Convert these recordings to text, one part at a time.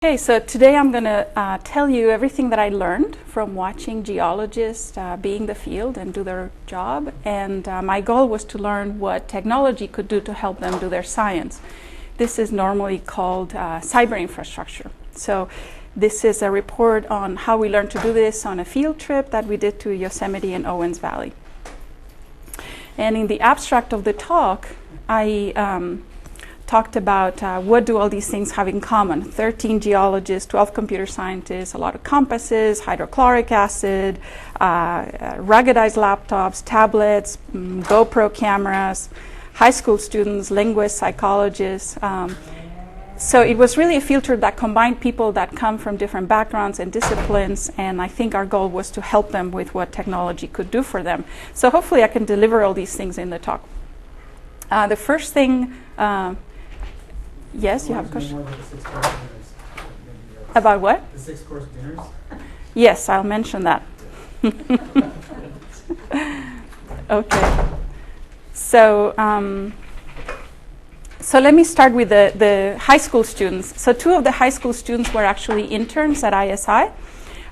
Okay, so today I'm going to tell you everything that I learned from watching geologists be in the field and do their job. And my goal was to learn what technology could do to help them do their science. This is normally called Cyberinfrastructure. So this is a report on how we learned to do this on a field trip that we did to Yosemite and Owens Valley. And in the abstract of the talk, I talked about what do all these things have in common. 13 geologists, 12 computer scientists, a lot of compasses, hydrochloric acid, ruggedized laptops, tablets, GoPro cameras, high school students, linguists, psychologists. So it was really a field trip that combined people that come from different backgrounds and disciplines, and I think our goal was to help them with what technology could do for them. So hopefully I can deliver all these things in the talk. The first thing, yes, you have a question? About what? The 6-course dinners? Yes, I'll mention that. Okay. So let me start with the high school students. So 2 of the high school students were actually interns at ISI.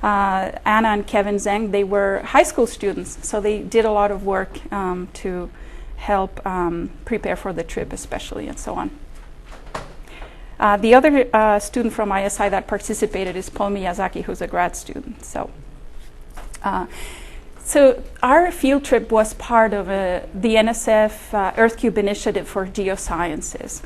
Anna and Kevin Zeng, they were high school students. So they did a lot of work to help prepare for the trip especially and so on. The other student from ISI that participated is Paul Miyazaki, who's a grad student. So our field trip was part of the NSF EarthCube initiative for geosciences.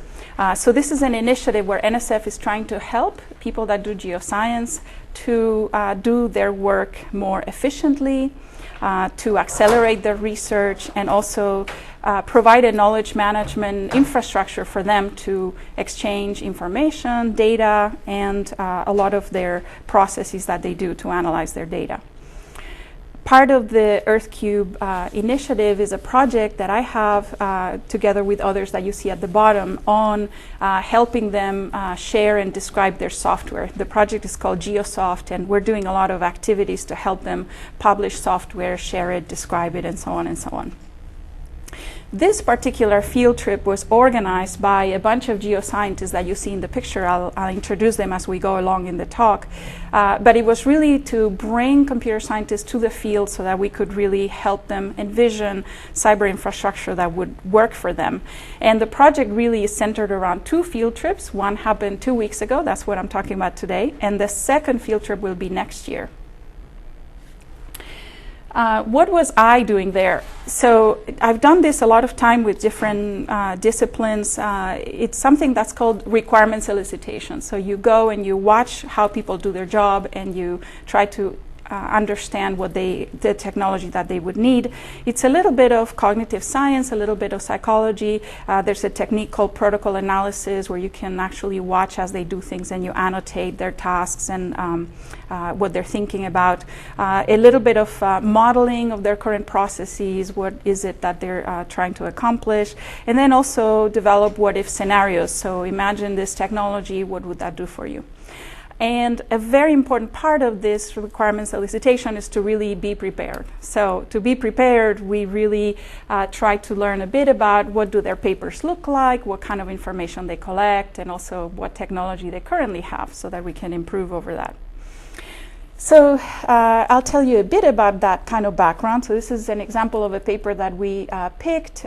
So this is an initiative where NSF is trying to help people that do geoscience to do their work more efficiently, to accelerate their research, and also provide a knowledge management infrastructure for them to exchange information, data, and a lot of their processes that they do to analyze their data. Part of the EarthCube initiative is a project that I have together with others that you see at the bottom on helping them share and describe their software. The project is called GeoSoft, and we're doing a lot of activities to help them publish software, share it, describe it, and so on and so on. This particular field trip was organized by a bunch of geoscientists that you see in the picture. I'll introduce them as we go along in the talk. But it was really to bring computer scientists to the field so that we could really help them envision cyber infrastructure that would work for them. And the project really is centered around 2 field trips. One happened 2 weeks ago. That's what I'm talking about today. And the second field trip will be next year. What was I doing there? So I've done this a lot of time with different disciplines. It's something that's called requirements elicitation. So you go and you watch how people do their job and you try to understand what the technology that they would need. It's a little bit of cognitive science, a little bit of psychology. There's a technique called protocol analysis where you can actually watch as they do things and you annotate their tasks and what they're thinking about. A little bit of modeling of their current processes, what is it that they're trying to accomplish, and then also develop what-if scenarios. So imagine this technology, what would that do for you? And a very important part of this requirements elicitation is to really be prepared. So to be prepared, we really try to learn a bit about what do their papers look like, what kind of information they collect, and also what technology they currently have so that we can improve over that. So I'll tell you a bit about that kind of background. So this is an example of a paper that we picked.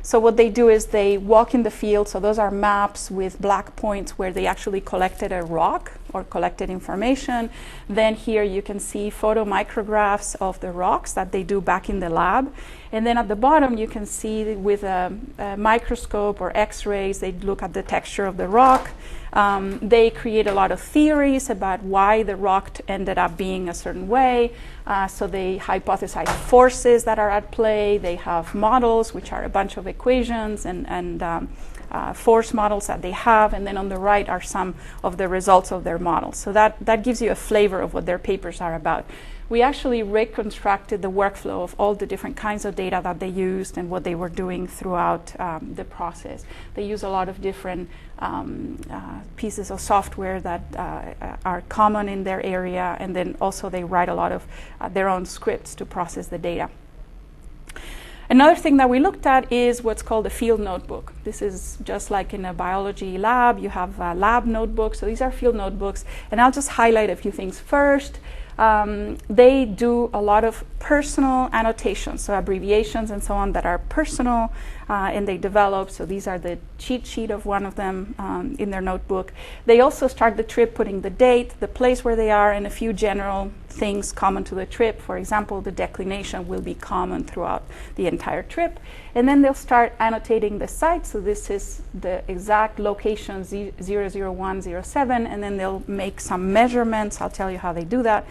So what they do is they walk in the field. So those are maps with black points where they actually collected a rock or collected information. Then here you can see photomicrographs of the rocks that they do back in the lab. And then at the bottom you can see with a microscope or x-rays, they look at the texture of the rock. They create a lot of theories about why the rock ended up being a certain way. So they hypothesize forces that are at play. They have models, which are a bunch of equations and force models that they have. And then on the right are some of the results of their models. So that gives you a flavor of what their papers are about. We actually reconstructed the workflow of all the different kinds of data that they used and what they were doing throughout the process. They use a lot of different pieces of software that are common in their area, and then also they write a lot of their own scripts to process the data. Another thing that we looked at is what's called a field notebook. This is just like in a biology lab. You have lab notebooks. So these are field notebooks. And I'll just highlight a few things. First, they do a lot of personal annotations, so abbreviations and so on that are personal, and they develop. So these are the cheat sheet of one of them in their notebook. They also start the trip putting the date, the place where they are, and a few general things common to the trip. For example, the declination will be common throughout the entire trip. And then they'll start annotating the site. So this is the exact location 00107, and then they'll make some measurements. I'll tell you how they do that.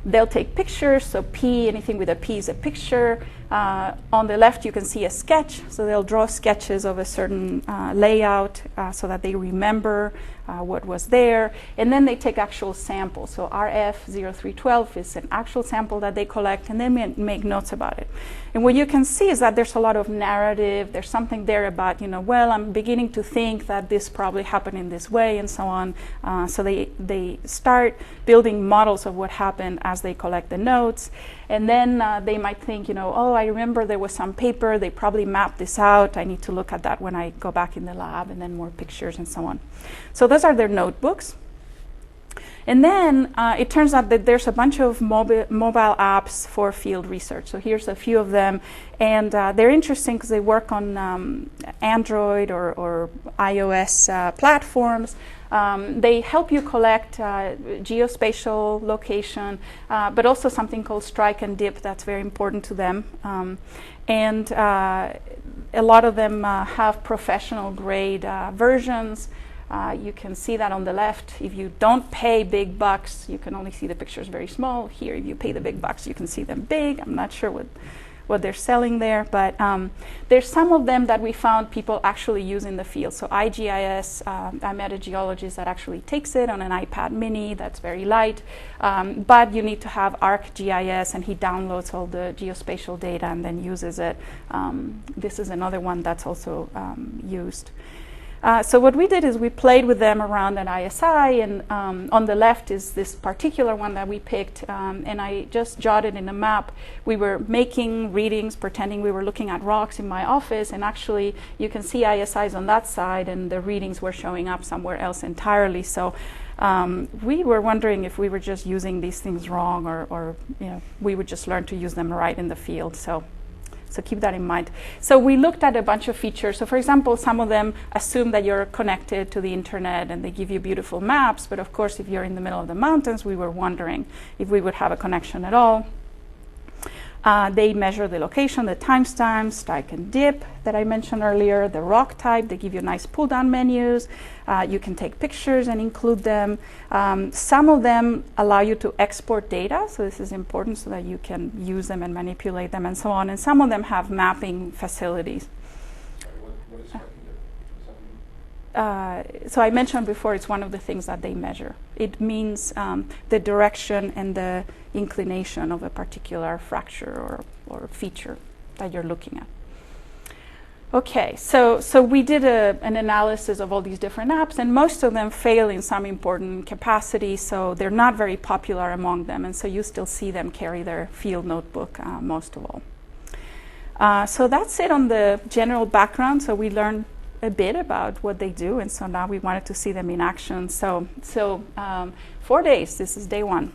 They'll take pictures, so P, anything with a P is a picture. On the left you can see a sketch, so they'll draw sketches of a certain layout so that they remember what was there. And then they take actual samples, so RF0312 is an actual sample that they collect, and then make notes about it. And what you can see is that there's a lot of narrative. There's something there about, well, I'm beginning to think that this probably happened in this way, and so on. So they start building models of what happened as they collect the notes. And then they might think, oh, I remember there was some paper. They probably mapped this out. I need to look at that when I go back in the lab, and then more pictures and so on. So those are their notebooks. And then it turns out that there's a bunch of mobile apps for field research. So here's a few of them. And they're interesting because they work on Android or iOS platforms. They help you collect geospatial location, but also something called strike and dip that's very important to them. And a lot of them have professional grade versions. You can see that on the left. If you don't pay big bucks, you can only see the pictures very small. Here, if you pay the big bucks, you can see them big. I'm not sure what they're selling there, but there's some of them that we found people actually use in the field. So IGIS, I met a geologist that actually takes it on an iPad mini that's very light, but you need to have ArcGIS, and he downloads all the geospatial data and then uses it. This is another one that's also used. So what we did is we played with them around an ISI, and on the left is this particular one that we picked, and I just jotted in a map. We were making readings, pretending we were looking at rocks in my office, and actually you can see ISIs on that side, and the readings were showing up somewhere else entirely. So we were wondering if we were just using these things wrong, or we would just learn to use them right in the field. So keep that in mind. So we looked at a bunch of features. So for example, some of them assume that you're connected to the internet, and they give you beautiful maps. But of course, if you're in the middle of the mountains, we were wondering if we would have a connection at all. They measure the location, the timestamps, strike and dip that I mentioned earlier, the rock type. They give you nice pull-down menus. You can take pictures and include them. Some of them allow you to export data, so this is important so that you can use them and manipulate them and so on. And some of them have mapping facilities. What is strike and dip? So I mentioned before, it's one of the things that they measure. It means the direction and the inclination of a particular fracture or feature that you're looking at. Okay, so we did an analysis of all these different apps, and most of them fail in some important capacity, so they're not very popular among them, and so you still see them carry their field notebook most of all. So that's it on the general background. So we learned a bit about what they do, and so now we wanted to see them in action. So 4 days, this is day one.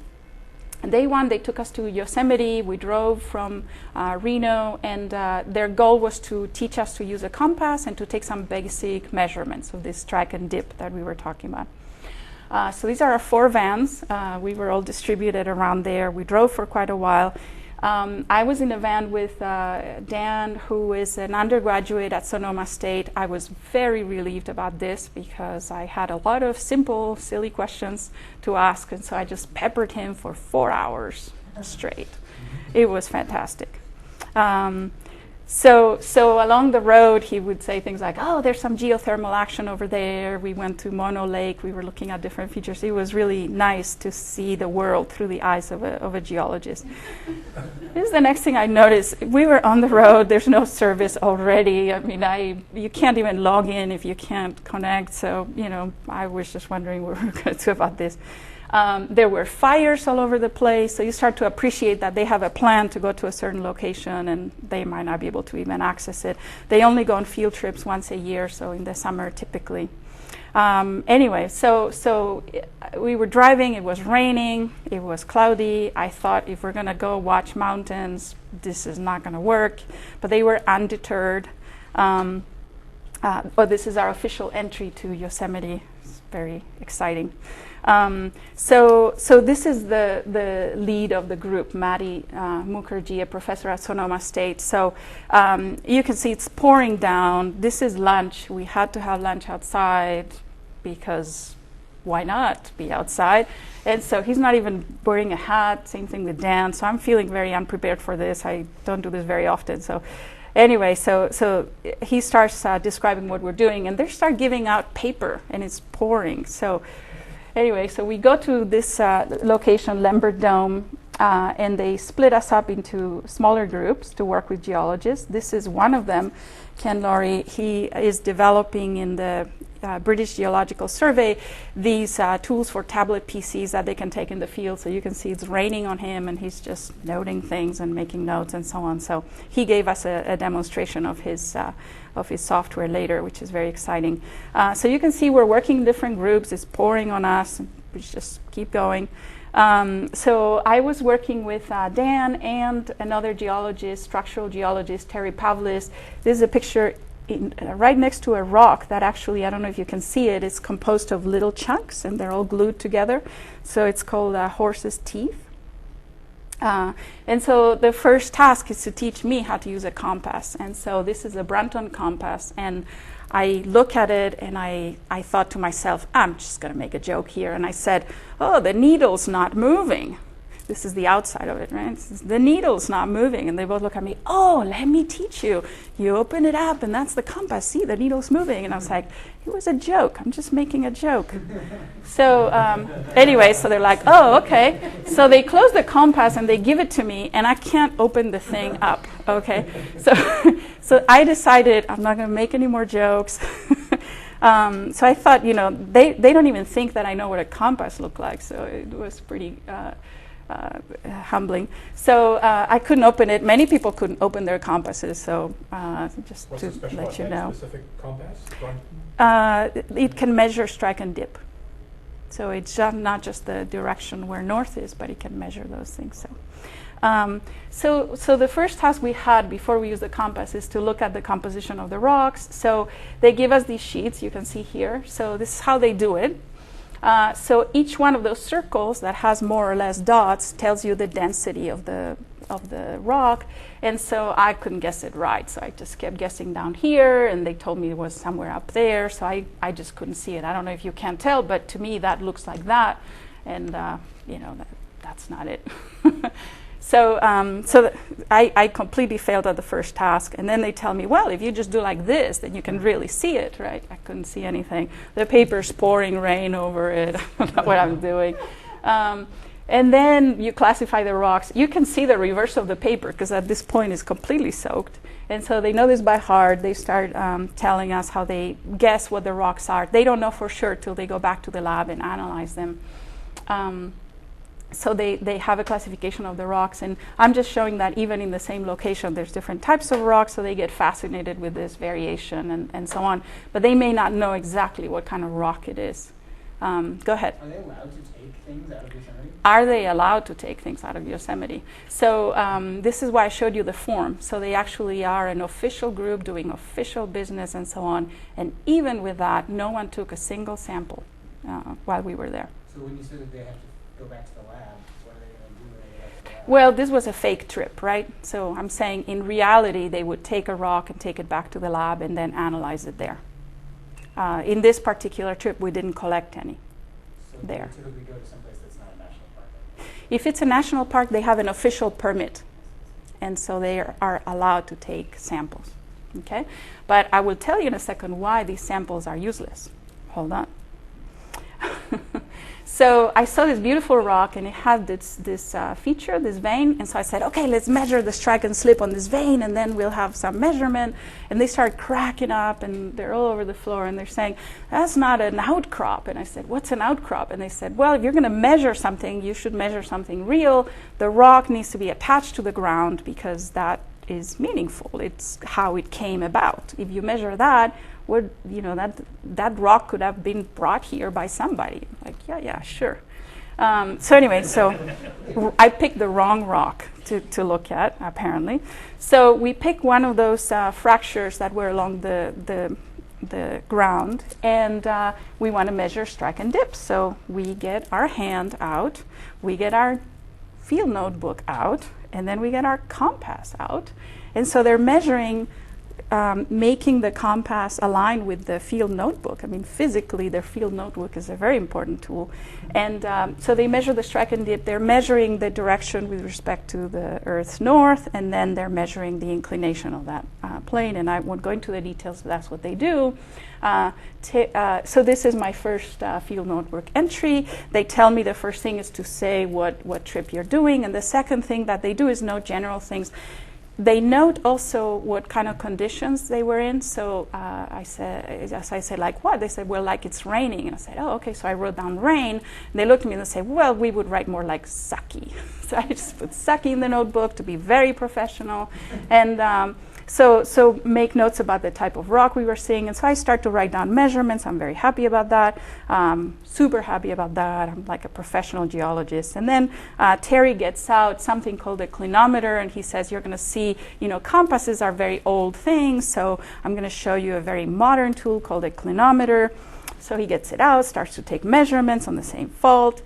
Day one, they took us to Yosemite. We drove from Reno, and their goal was to teach us to use a compass and to take some basic measurements of this strike and dip that we were talking about. So these are our 4 vans. We were all distributed around there. We drove for quite a while. I was in a van with Dan, who is an undergraduate at Sonoma State. I was very relieved about this because I had a lot of simple, silly questions to ask, and so I just peppered him for 4 hours straight. It was fantastic. So along the road, he would say things like, oh, there's some geothermal action over there. We went to Mono Lake. We were looking at different features. It was really nice to see the world through the eyes of a geologist. This is the next thing I noticed. We were on the road. There's no service already. I mean, you can't even log in if you can't connect. So, I was just wondering what we were going to do about this. There were fires all over the place, so you start to appreciate that they have a plan to go to a certain location and they might not be able to even access it. They only go on field trips once a year, so in the summer typically. Anyway, so we were driving, it was raining, it was cloudy. I thought if we're going to go watch mountains, this is not going to work, but they were undeterred. But this is our official entry to Yosemite. It's very exciting. So this is the lead of the group, Maddie Mukherjee, a professor at Sonoma State. So you can see it's pouring down. This is lunch. We had to have lunch outside because why not be outside? And so he's not even wearing a hat. Same thing with Dan. So I'm feeling very unprepared for this. I don't do this very often. So anyway, so he starts describing what we're doing, and they start giving out paper, and it's pouring. So anyway, so we go to this location, Lambert Dome, and they split us up into smaller groups to work with geologists. This is one of them, Ken Laurie. He is developing in the British Geological Survey these tools for tablet PCs that they can take in the field. So you can see it's raining on him, and he's just noting things and making notes and so on. So he gave us a demonstration of his software later, which is very exciting. So you can see we're working in different groups. It's pouring on us. And we just keep going. So I was working with Dan and another geologist, structural geologist, Terry Pavlis. This is a picture right next to a rock that actually, I don't know if you can see it, it's composed of little chunks, and they're all glued together. So it's called horse's teeth. And so the first task is to teach me how to use a compass. And so this is a Brunton compass, and I look at it and I thought to myself, I'm just going to make a joke here. And I said, oh, the needle's not moving. This is the outside of it, right? The needle's not moving. And they both look at me, oh, let me teach you. You open it up, and that's the compass. See, the needle's moving. And I was like, it was a joke. I'm just making a joke. So anyway, so they're like, oh, okay. So they close the compass, and they give it to me, and I can't open the thing up, okay? So I decided I'm not going to make any more jokes. So I thought, they don't even think that I know what a compass looked like. So it was pretty humbling. So I couldn't open it. Many people couldn't open their compasses. So just What's to the special let you about know. that specific compass? It can measure strike and dip. So it's not just the direction where north is, but it can measure those things. So the first task we had before we use the compass is to look at the composition of the rocks. So they give us these sheets you can see here. So this is how they do it. So each one of those circles that has more or less dots tells you the density of the rock. And so I couldn't guess it right. So I just kept guessing down here, and they told me it was somewhere up there. So I just couldn't see it. I don't know if you can tell, but to me that looks like that. And, that's not it. So I completely failed at the first task. And then they tell me, well, if you just do like this, then you can really see it, right? I couldn't see anything. The paper's pouring rain over it. I don't know what I'm doing. And then you classify the rocks. You can see the reverse of the paper because at this point it's completely soaked. And so they know this by heart. They start telling us how they guess what the rocks are. They don't know for sure till they go back to the lab and analyze them. So they have a classification of the rocks, and I'm just showing that even in the same location there's different types of rocks, so they get fascinated with this variation and so on. But they may not know exactly what kind of rock it is. Go ahead. Are they allowed to take things out of Yosemite? Are they allowed to take things out of Yosemite? So this is why I showed you the form. So they actually are an official group doing official business and so on. And even with that, no one took a single sample while we were there. So when you said that they have to go back to the lab, what are they going to do when they go back to the lab? Well, this was a fake trip, right? So I'm saying in reality, they would take a rock and take it back to the lab and then analyze it there. In this particular trip, we didn't collect any there. So they typically go to someplace that's not a national park? If it's a national park, they have an official permit. And so they are allowed to take samples, okay? But I will tell you in a second why these samples are useless. Hold on. So I saw this beautiful rock, and it had this feature, this vein. And so I said, okay, let's measure the strike and slip on this vein, and then we'll have some measurement. And they start cracking up, and they're all over the floor, and they're saying, that's not an outcrop. And I said, what's an outcrop? And they said, well, if you're going to measure something, you should measure something real. The rock needs to be attached to the ground because that is meaningful. It's how it came about. If you measure that, that rock could have been brought here by somebody. Like, yeah, sure. So anyway, I picked the wrong rock to look at, apparently. So we picked one of those fractures that were along the ground, and we want to measure strike and dip. So we get our hand out, we get our field notebook out, and then we get our compass out. And so they're measuring, making the compass align with the field notebook. I mean, physically, their field notebook is a very important tool. And so they measure the strike and dip. They're measuring the direction with respect to the Earth's north, and then they're measuring the inclination of that plane. And I won't go into the details, but that's what they do. So this is my first field notebook entry. They tell me the first thing is to say what trip you're doing, and the second thing that they do is note general things. They note also what kind of conditions they were in. So I said, like what? They said, well, like it's raining. And I said, oh, okay. So I wrote down rain. And they looked at me and they said, well, we would write more like sucky. So I just put sucky in the notebook to be very professional. And so make notes about the type of rock we were seeing. And so I start to write down measurements. I'm very happy about that. Super happy about that. I'm like a professional geologist. And then Terry gets out something called a clinometer, and he says, you're going to see, compasses are very old things. So I'm going to show you a very modern tool called a clinometer. So he gets it out, starts to take measurements on the same fault.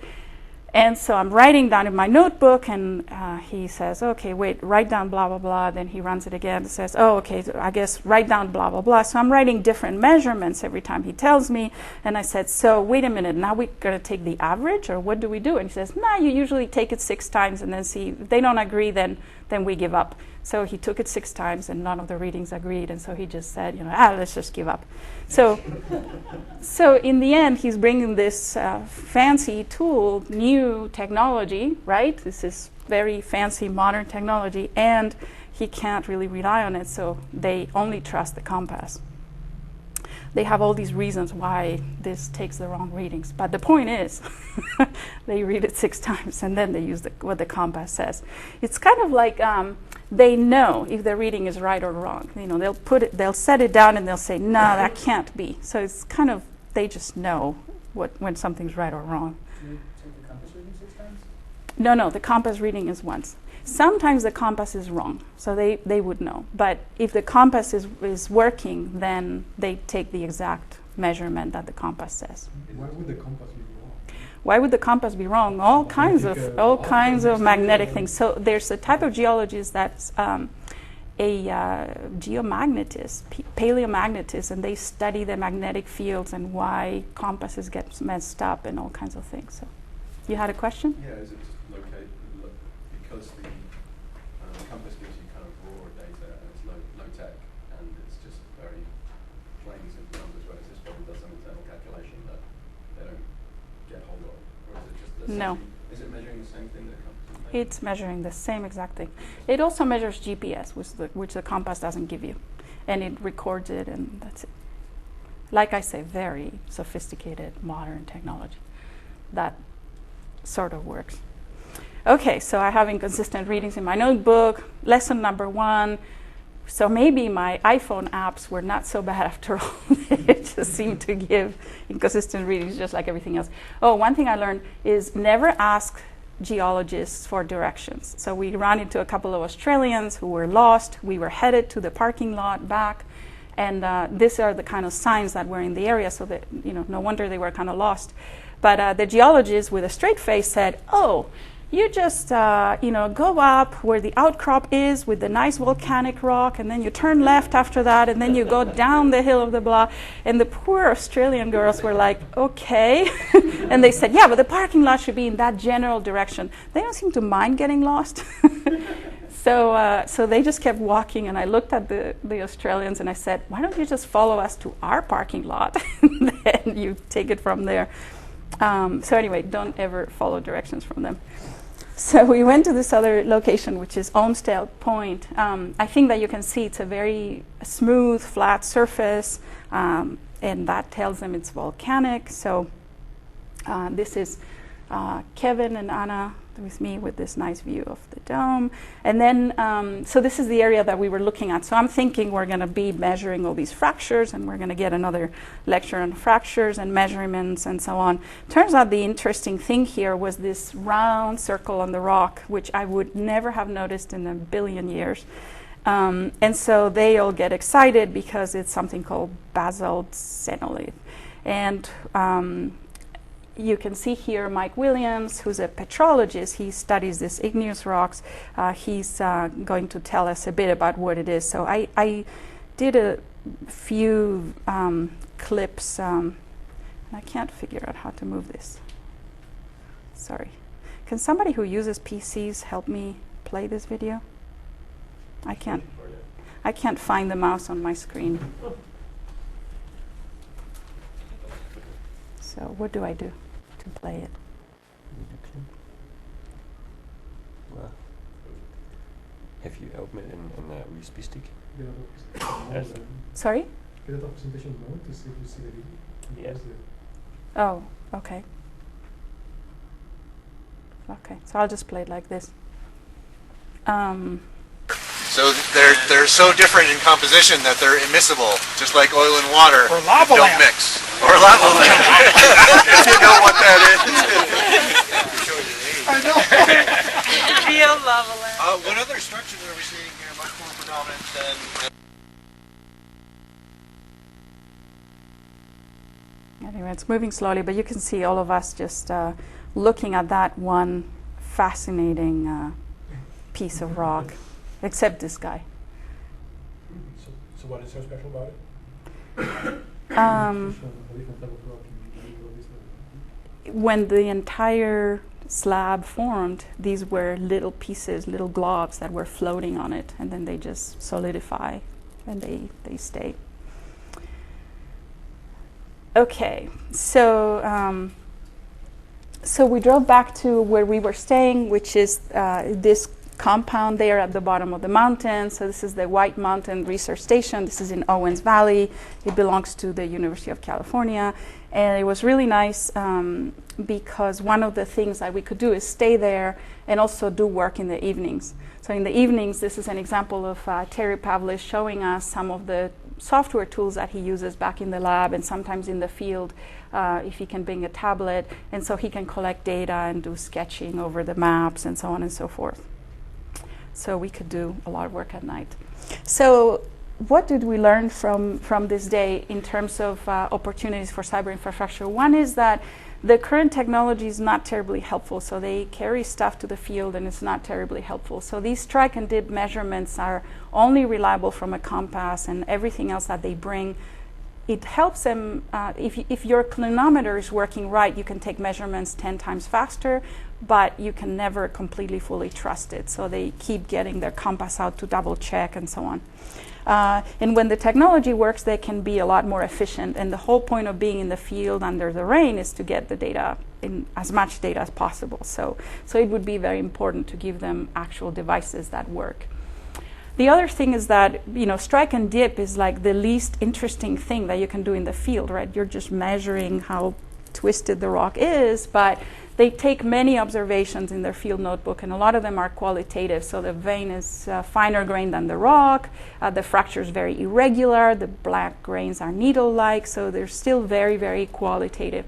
And so I'm writing down in my notebook, and he says, okay, wait, write down blah, blah, blah. Then he runs it again and says, oh, okay, so I guess write down blah, blah, blah. So I'm writing different measurements every time he tells me. And I said, so wait a minute, now we're going to take the average, or what do we do? And he says, nah, you usually take it 6 times and then see. If they don't agree, then we give up. So he took it 6 times, and none of the readings agreed. And so he just said, let's just give up. So in the end, he's bringing this fancy tool, new technology, right? This is very fancy modern technology, and he can't really rely on it. So they only trust the compass. They have all these reasons why this takes the wrong readings. But the point is, they read it 6 times, and then they use what the compass says. It's kind of like they know if the reading is right or wrong. They'll set it down, and they'll say, no, that can't be. So it's kind of, they just know when something's right or wrong. Do you take the compass reading 6 times? No, the compass reading is once. Sometimes the compass is wrong, so they would know. But if the compass is working, then they take the exact measurement that the compass says. Why would the compass be wrong? Why would the compass be wrong? All kinds of magnetic things. So there's a type of geologist that's a geomagnetist, paleomagnetist, and they study the magnetic fields and why compasses get messed up and all kinds of things. So, you had a question? Yeah, is it just because the compass gives you kind of raw data and it's low tech and it's just very plain simple numbers, whereas this probably does some internal calculation that they don't get hold of, or is it just the No. same? Is it measuring the same thing that a compass is measuring? It's measuring the same exact thing. It also measures GPS, which the compass doesn't give you, and it records it, and that's it. Like I say, very sophisticated modern technology that sort of works. Okay, so I have inconsistent readings in my notebook. Lesson number 1. So maybe my iPhone apps were not so bad after all. They just seem to give inconsistent readings just like everything else. Oh, one thing I learned is never ask geologists for directions. So we ran into a couple of Australians who were lost. We were headed to the parking lot back. And these are the kind of signs that were in the area, so that, no wonder they were kind of lost. But the geologist with a straight face said, oh, you just, go up where the outcrop is with the nice volcanic rock, and then you turn left after that, and then you go down the hill of the blah. And the poor Australian girls were like, okay. And they said, yeah, but the parking lot should be in that general direction. They don't seem to mind getting lost. So they just kept walking, and I looked at the Australians, and I said, why don't you just follow us to our parking lot, and then you take it from there. So anyway, don't ever follow directions from them. So we went to this other location, which is Olmsted Point. I think that you can see it's a very smooth, flat surface, and that tells them it's volcanic. So this is Kevin and Anna with me with this nice view of the dome. And then, so this is the area that we were looking at. So I'm thinking we're going to be measuring all these fractures, and we're going to get another lecture on fractures and measurements and so on. Turns out the interesting thing here was this round circle on the rock, which I would never have noticed in a billion years. And so they all get excited because it's something called basalt xenolith. And you can see here Mike Williams, who's a petrologist. He studies these igneous rocks. He's going to tell us a bit about what it is. So I did a few clips. And I can't figure out how to move this. Sorry. Can somebody who uses PCs help me play this video? I can't find the mouse on my screen. So what do I do to play it? Well, have you opened it in a USB stick? Sorry? Get it off presentation mode to see if you see the video. Yes. Oh, okay. Okay, so I'll just play it like this. So they're so different in composition that they're immiscible, just like oil and water. Or lava don't lamp. mix. Or lava lamp. If you know what that is. I know. Real lava lamp. What other structures are we seeing here much more predominant than... Anyway, it's moving slowly, but you can see all of us just looking at that one fascinating piece of rock, except this guy. So what is so special about it? When the entire slab formed, these were little pieces, little globs that were floating on it, and then they just solidify and they stay. Okay, so so we drove back to where we were staying, which is this compound there at the bottom of the mountain. So this is the White Mountain Research Station. This is in Owens Valley. It belongs to the University of California. And it was really nice because one of the things that we could do is stay there and also do work in the evenings. So in the evenings, this is an example of Terry Pavlis showing us some of the software tools that he uses back in the lab and sometimes in the field if he can bring a tablet. And so he can collect data and do sketching over the maps and so on and so forth. So we could do a lot of work at night. So what did we learn from this day in terms of opportunities for cyber infrastructure? One is that the current technology is not terribly helpful. So they carry stuff to the field and it's not terribly helpful. So these strike and dip measurements are only reliable from a compass, and everything else that they bring, it helps them, if your clinometer is working right, you can take measurements 10 times faster, but you can never completely fully trust it. So they keep getting their compass out to double check and so on. And when the technology works, they can be a lot more efficient. And the whole point of being in the field under the rain is to get the data, in as much data as possible. So it would be very important to give them actual devices that work. The other thing is that, strike and dip is like the least interesting thing that you can do in the field, right? You're just measuring how twisted the rock is, but they take many observations in their field notebook, and a lot of them are qualitative. So the vein is finer grained than the rock. The fracture is very irregular. The black grains are needle-like, so they're still very, very qualitative.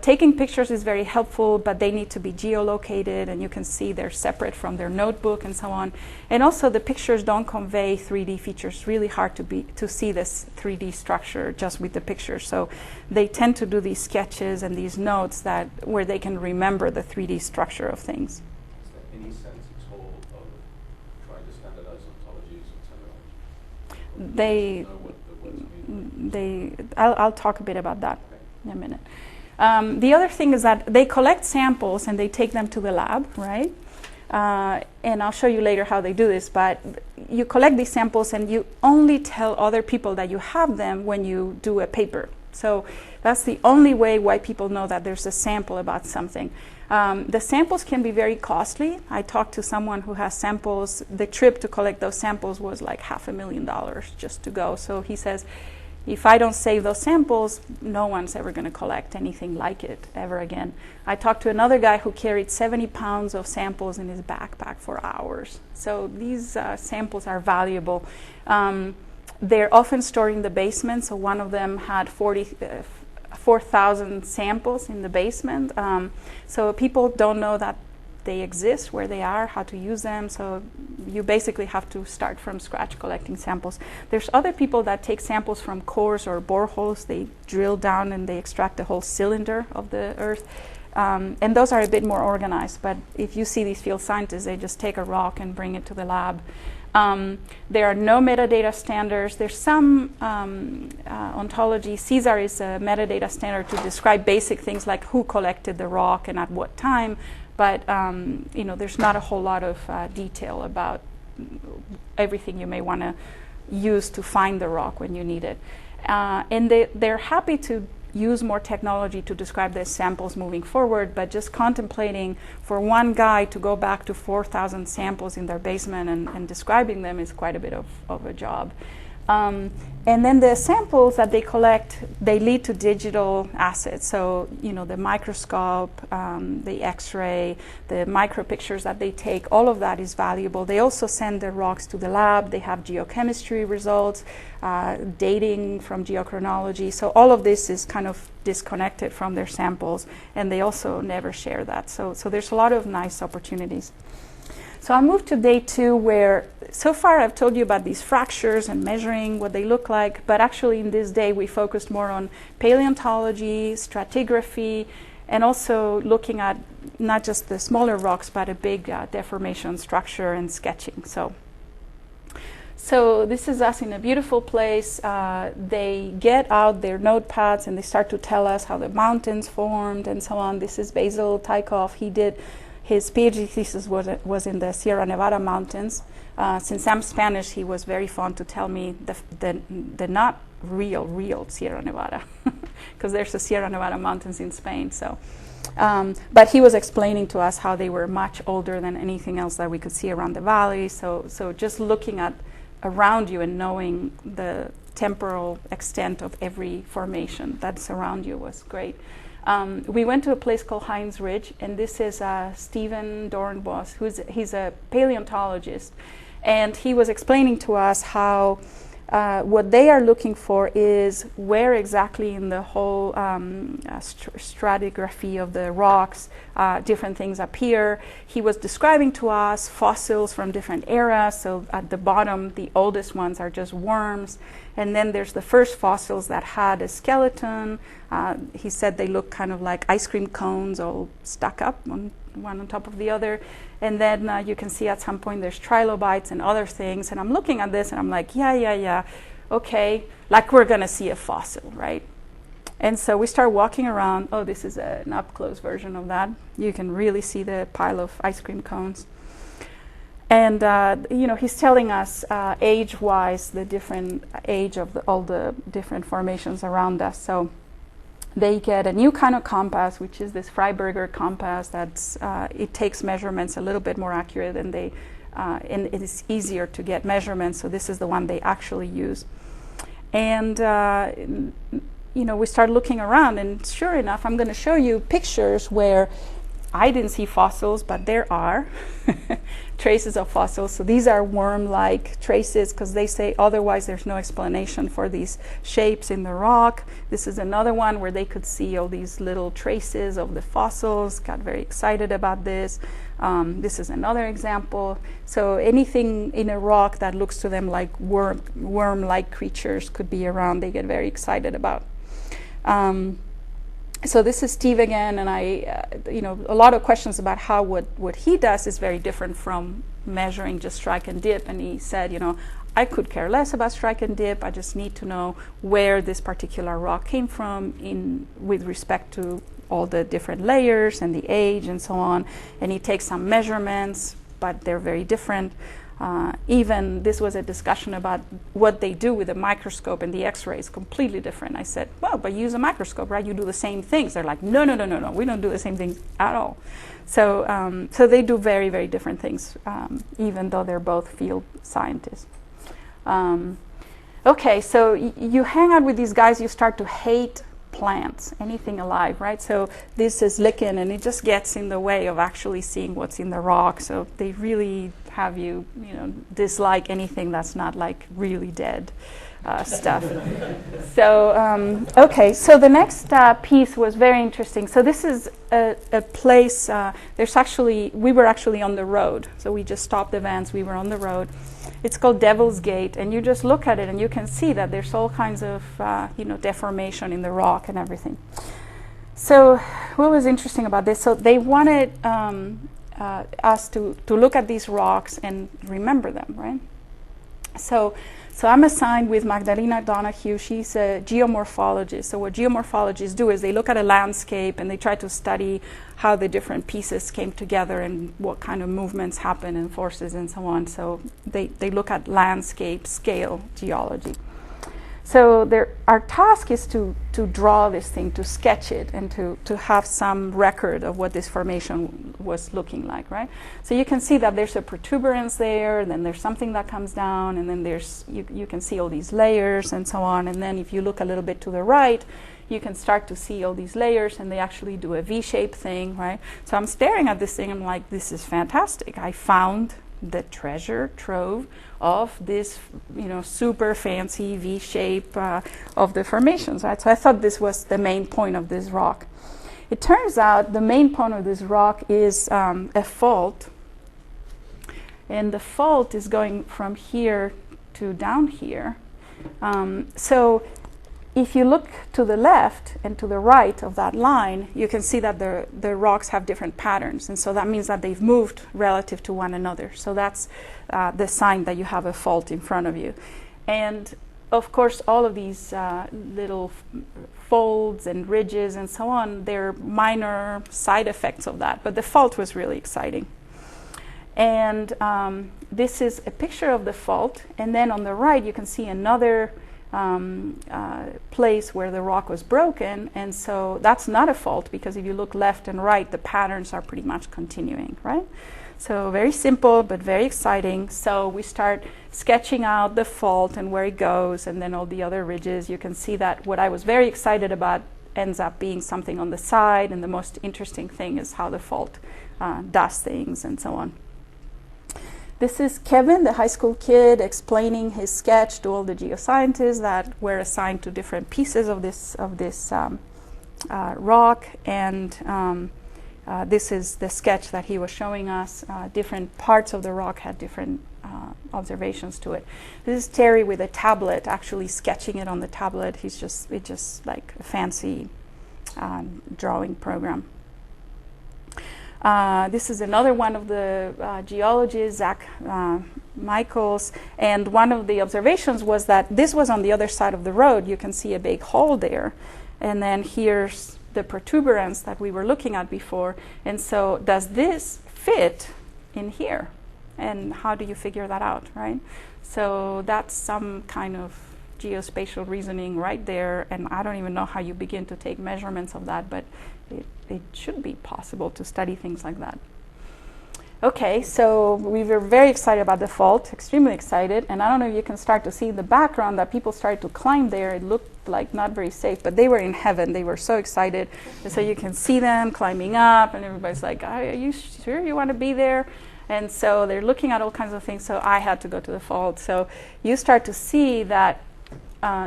Taking pictures is very helpful, but they need to be geolocated, and you can see they're separate from their notebook and so on. And also the pictures don't convey 3D features. It's really hard to see this 3D structure just with the pictures. So they tend to do these sketches and these notes where they can remember the 3D structure of things. Is there any sense at all of trying to standardize ontologies or terminology? They, know what the words mean? I'll talk a bit about that in a minute. The other thing is that they collect samples and they take them to the lab, right? And I'll show you later how they do this, but you collect these samples and you only tell other people that you have them when you do a paper. So that's the only way why people know that there's a sample about something. The samples can be very costly. I talked to someone who has samples. The trip to collect those samples was like $500,000 just to go. So he says, if I don't save those samples, no one's ever going to collect anything like it ever again. I talked to another guy who carried 70 pounds of samples in his backpack for hours. So these samples are valuable. They're often stored in the basement. So one of them had 4,000 samples in the basement. So people don't know that they exist, where they are, how to use them. So you basically have to start from scratch collecting samples. There's other people that take samples from cores or boreholes. They drill down and they extract the whole cylinder of the earth. And those are a bit more organized. But if you see these field scientists, they just take a rock and bring it to the lab. There are no metadata standards. There's some ontology. CSAR is a metadata standard to describe basic things like who collected the rock and at what time. But there's not a whole lot of detail about everything you may want to use to find the rock when you need it. And they're happy to use more technology to describe their samples moving forward, but just contemplating for one guy to go back to 4,000 samples in their basement and describing them is quite a bit of a job. And then the samples that they collect, they lead to digital assets. So, the microscope, the X-ray, the micro pictures that they take, all of that is valuable. They also send their rocks to the lab. They have geochemistry results, dating from geochronology. So all of this is kind of disconnected from their samples, and they also never share that. So there's a lot of nice opportunities. So I'll move to day 2, where so far I've told you about these fractures and measuring what they look like, but actually in this day we focused more on paleontology, stratigraphy, and also looking at not just the smaller rocks, but a big deformation structure and sketching. So this is us in a beautiful place. They get out their notepads and they start to tell us how the mountains formed and so on. This is Basil Tykov. He did his PhD thesis was in the Sierra Nevada mountains. Since I'm Spanish, he was very fond to tell me the not real Sierra Nevada, because there's the Sierra Nevada mountains in Spain. So, but he was explaining to us how they were much older than anything else that we could see around the valley. So just looking at around you and knowing the temporal extent of every formation that's around you was great. We went to a place called Hines Ridge, and this is Stephen Dornbos, he's a paleontologist, and he was explaining to us how what they are looking for is where exactly in the whole stratigraphy of the rocks different things appear. He was describing to us fossils from different eras. So at the bottom, the oldest ones are just worms. And then there's the first fossils that had a skeleton. He said they look kind of like ice cream cones all stuck up, one on top of the other. And then you can see at some point there's trilobites and other things. And I'm looking at this and I'm like, yeah, okay, like we're going to see a fossil, right? And so we start walking around. Oh, this is an up-close version of that. You can really see the pile of ice cream cones. And he's telling us age-wise the different age of all the different formations around us. So they get a new kind of compass, which is this Freiberger compass. That's it takes measurements a little bit more accurate, and and it is easier to get measurements. So this is the one they actually use. And we start looking around, and sure enough, I'm going to show you pictures where I didn't see fossils, but there are traces of fossils. So these are worm-like traces, because they say otherwise there's no explanation for these shapes in the rock. This is another one where they could see all these little traces of the fossils, got very excited about this. This is another example. So anything in a rock that looks to them like worm-like creatures could be around, they get very excited about. So this is Steve again, and a lot of questions about how what he does is very different from measuring just strike and dip. And he said, I could care less about strike and dip. I just need to know where this particular rock came from with respect to all the different layers and the age and so on. And he takes some measurements, but they're very different. Even this was a discussion about what they do with the microscope and the X-rays, completely different. I said, well, but use a microscope, right? You do the same things. They're like, no, we don't do the same things at all. So, so they do very, very different things, even though they're both field scientists. Okay, so you hang out with these guys, you start to hate plants, anything alive, right? So this is lichen, and it just gets in the way of actually seeing what's in the rock. So they really have you, dislike anything that's not like really dead stuff. So okay, so the next piece was very interesting. So this is a place. We were actually on the road. So we just stopped the vans. We were on the road. It's called Devil's Gate, and you just look at it and you can see that there's all kinds of deformation in the rock and everything. So what was interesting about this? So they wanted us to look at these rocks and remember them, right? So I'm assigned with Magdalena Donahue. She's a geomorphologist. So what geomorphologists do is they look at a landscape and they try to study how the different pieces came together and what kind of movements happen and forces and so on. So they look at landscape scale geology. So our task is to draw this thing, to sketch it, and to have some record of what this formation was looking like, right? So you can see that there's a protuberance there, and then there's something that comes down, and then there's you can see all these layers and so on. And then if you look a little bit to the right, you can start to see all these layers, and they actually do a V-shaped thing, right? So I'm staring at this thing, I'm like, this is fantastic. I found the treasure trove of this, super fancy V shape of the formations, right? So I thought this was the main point of this rock. It turns out the main point of this rock is a fault, and the fault is going from here to down here. So if you look to the left and to the right of that line, you can see that the rocks have different patterns. And so that means that they've moved relative to one another. So that's the sign that you have a fault in front of you. And of course, all of these little folds and ridges and so on, they're minor side effects of that. But the fault was really exciting. And this is a picture of the fault. And then on the right, you can see another place where the rock was broken, and so that's not a fault, because if you look left and right, the patterns are pretty much continuing, right? So very simple but very exciting. So we start sketching out the fault and where it goes, and then all the other ridges. You can see that what I was very excited about ends up being something on the side, and the most interesting thing is how the fault does things and so on. This is Kevin, the high school kid, explaining his sketch to all the geoscientists that were assigned to different pieces of this rock. And this is the sketch that he was showing us. Different parts of the rock had different observations to it. This is Terry with a tablet, actually sketching it on the tablet. It's just like a fancy drawing program. This is another one of the geologists, Zach Michaels, and one of the observations was that this was on the other side of the road. You can see a big hole there, and then here's the protuberance that we were looking at before. And so does this fit in here? And how do you figure that out, right? So that's some kind of geospatial reasoning right there, and I don't even know how you begin to take measurements of that, but it should be possible to study things like that. Okay, so we were very excited about the fault, extremely excited, and I don't know if you can start to see in the background that people started to climb there. It looked like not very safe, but they were in heaven. They were so excited, and so you can see them climbing up, and everybody's like, are you sure you want to be there? And so they're looking at all kinds of things, so I had to go to the fault. So you start to see that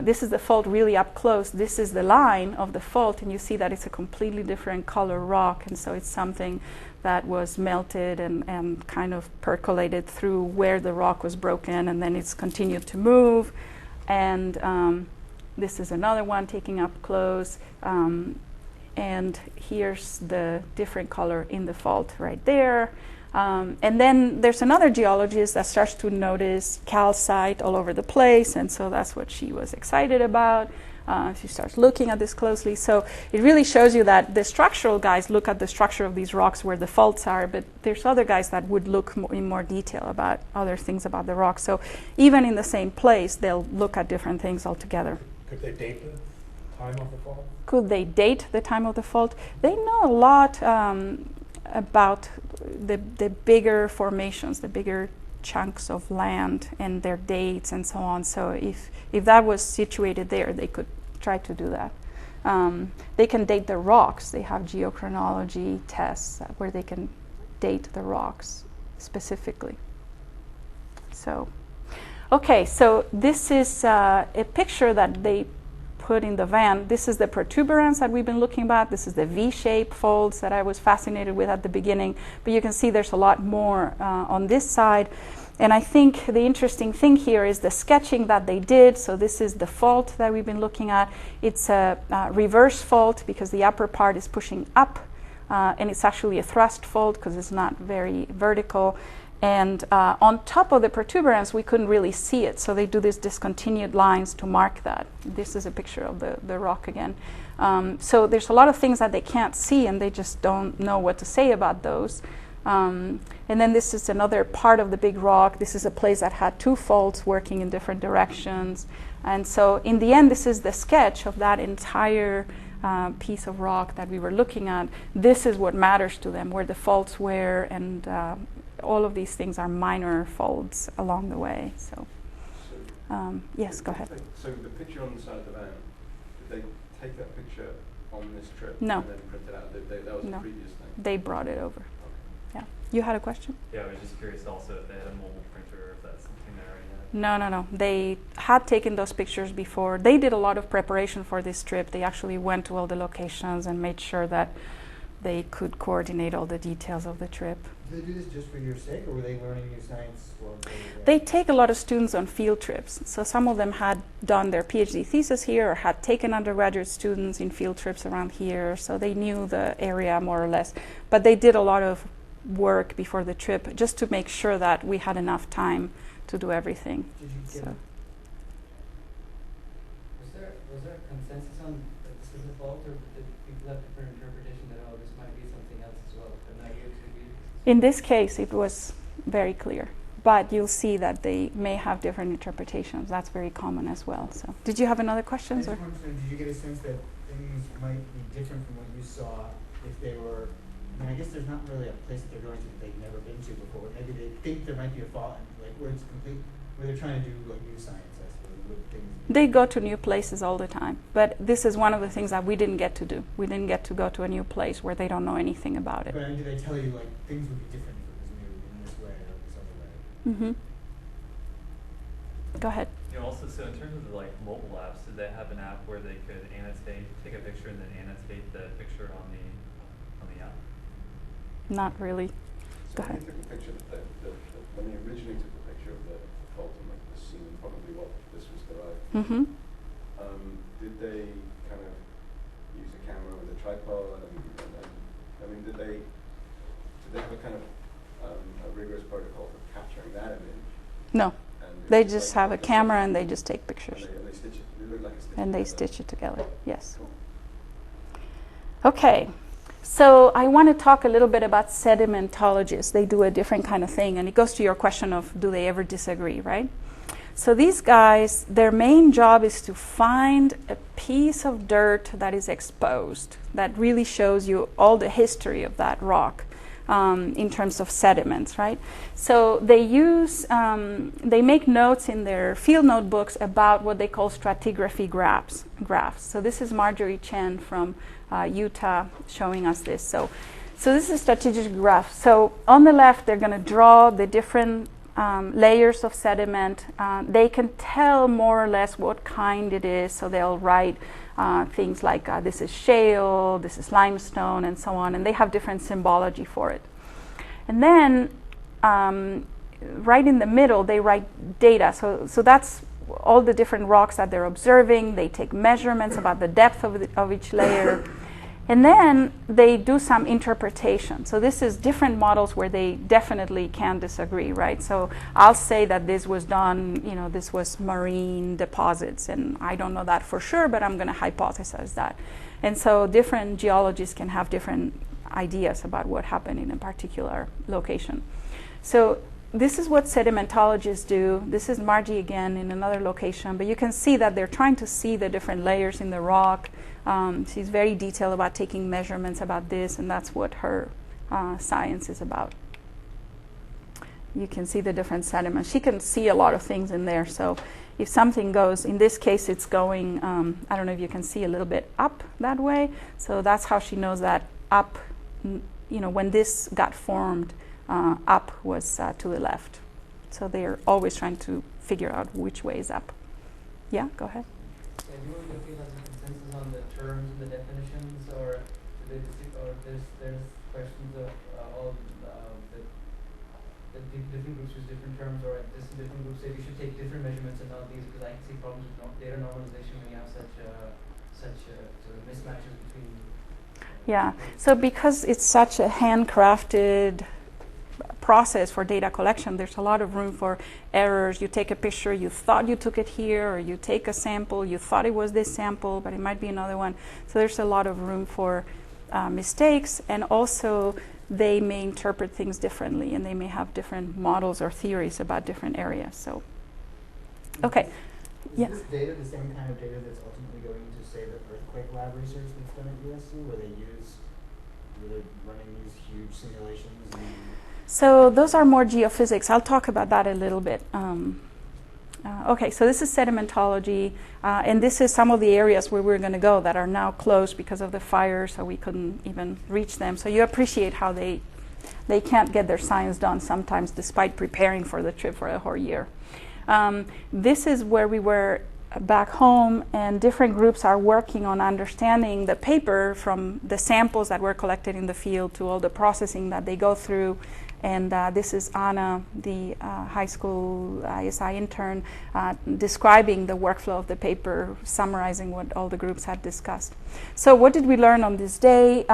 this is the fault really up close. This is the line of the fault, and you see that it's a completely different color rock, and so it's something that was melted and kind of percolated through where the rock was broken, and then it's continued to move. And this is another one taking up close, and here's the different color in the fault right there. And then there's another geologist that starts to notice calcite all over the place, and so that's what she was excited about. if you start looking at this closely. So it really shows you that the structural guys look at the structure of these rocks where the faults are, but there's other guys that would look in more detail about other things about the rock. So even in the same place, they'll look at different things altogether. Could they date the time of the fault? Could they date the time of the fault? They know a lot about the bigger formations, the bigger chunks of land and their dates and so on. So if that was situated there, they could try to do that. They can date the rocks. They have geochronology tests where they can date the rocks specifically. So, okay, so this is a picture that they put in the van. This is the protuberance that we've been looking at. This is the V-shaped folds that I was fascinated with at the beginning. But you can see there's a lot more on this side. And I think the interesting thing here is the sketching that they did. So this is the fault that we've been looking at. It's a reverse fault because the upper part is pushing up. And it's actually a thrust fault because it's not very vertical. And on top of the protuberance, we couldn't really see it. So they do these discontinued lines to mark that. This is a picture of the rock again. So there's a lot of things that they can't see, and they just don't know what to say about those. And then this is another part of the big rock. This is a place that had two faults working in different directions. And so in the end, this is the sketch of that entire piece of rock that we were looking at. This is what matters to them, where the faults were, and all of these things are minor folds along the way. So, yes, go ahead. So the picture on the side of the van, did they take that picture on this trip? No. And then print it out? That was No. the previous thing? They brought it over. Okay. Yeah. You had a question? Yeah, I was just curious also if they had a mobile printer or if that's something they already had. No. They had taken those pictures before. They did a lot of preparation for this trip. They actually went to all the locations and made sure that they could coordinate all the details of the trip. Did they do this just for your sake, or were they learning new science while they were there? They take a lot of students on field trips. So some of them had done their PhD thesis here or had taken undergraduate students in field trips around here. So they knew the area more or less. But they did a lot of work before the trip just to make sure that we had enough time to do everything. Did you get So. Was there a consensus on that this is a fault, or did people have different interpretation that, oh, this might be something else as well? But not you to be. In this case, it was very clear. But you'll see that they may have different interpretations. That's very common as well. So, did you have another question? Did you get a sense that things might be different from what you saw if they were? I mean, I guess there's not really a place that they're going to that they've never been to before. Maybe they think there might be a fault, and like where it's complete, where they're trying to do like new science. I suppose with things. They go to new places all the time. But this is one of the things that we didn't get to do. We didn't get to go to a new place where they don't know anything about it. But I mean, do they tell you like things would be different if it was new in this way or this other way? Mm-hmm. Go ahead. You know, also, so in terms of the like mobile apps, did they have an app where they could annotate, take a picture, and then annotate the picture on the app? Not really. So Go when ahead. you took the picture, when you originally took the picture of the fault and like the scene, probably what this was derived from, Mm-hmm. did they kind of use a camera with a tripod? And I mean, did they have a kind of a rigorous protocol for capturing that image? No. And They it's just like- have a camera and they just take and pictures. they stitch it. They look like a stitch. And they together. stitch it together. Yes. Cool. Okay. So I want to talk a little bit about sedimentologists. They do a different kind of thing. And it goes to your question of do they ever disagree, right? So these guys, their main job is to find a piece of dirt that is exposed, that really shows you all the history of that rock in terms of sediments, right? So they use, they make notes in their field notebooks about what they call stratigraphy graphs. So this is Marjorie Chen from Utah showing us this. So this is a stratigraphy graph. So on the left, they're going to draw the different layers of sediment. They can tell more or less what kind it is, so they'll write things like this is shale, this is limestone, and so on, and they have different symbology for it. And then right in the middle, they write data. So that's all the different rocks that they're observing. They take measurements about the depth of each layer. And then they do some interpretation. So this is different models where they definitely can disagree, right? So I'll say that this was done, this was marine deposits, and I don't know that for sure, but I'm going to hypothesize that. And so different geologists can have different ideas about what happened in a particular location. So this is what sedimentologists do. This is Margie again in another location, but you can see that they're trying to see the different layers in the rock. She's very detailed about taking measurements about this, and that's what her science is about. You can see the different sediments. She can see a lot of things in there. So if something goes, in this case, it's going, I don't know if you can see a little bit up that way. So that's how she knows that up, when this got formed, up was to the left. So they're always trying to figure out which way is up. Yeah, go ahead. Yeah, do you feel there's a consensus on the terms and the definitions, or there's questions of all the different groups use different terms, or different groups say we should take different measurements and not these, because I can see problems with data normalization when you have such sort of mismatches between. Yeah, so because it's such a handcrafted process for data collection, there's a lot of room for errors. You take a picture, you thought you took it here, or you take a sample, you thought it was this sample, but it might be another one. So there's a lot of room for mistakes, and also they may interpret things differently, and they may have different models or theories about different areas. So, okay. Is this data the same kind of data that's ultimately going into, say, the earthquake lab research that's done at USC, where they're running these huge simulations? So those are more geophysics. I'll talk about that a little bit. Okay, so this is sedimentology, and this is some of the areas where we're going to go that are now closed because of the fire, so we couldn't even reach them. So you appreciate how they can't get their science done sometimes, despite preparing for the trip for a whole year. This is where we were back home, and different groups are working on understanding the paper from the samples that were collected in the field to all the processing that they go through. And this is Anna, the high school ISI intern, describing the workflow of the paper, summarizing what all the groups had discussed. So what did we learn on this day?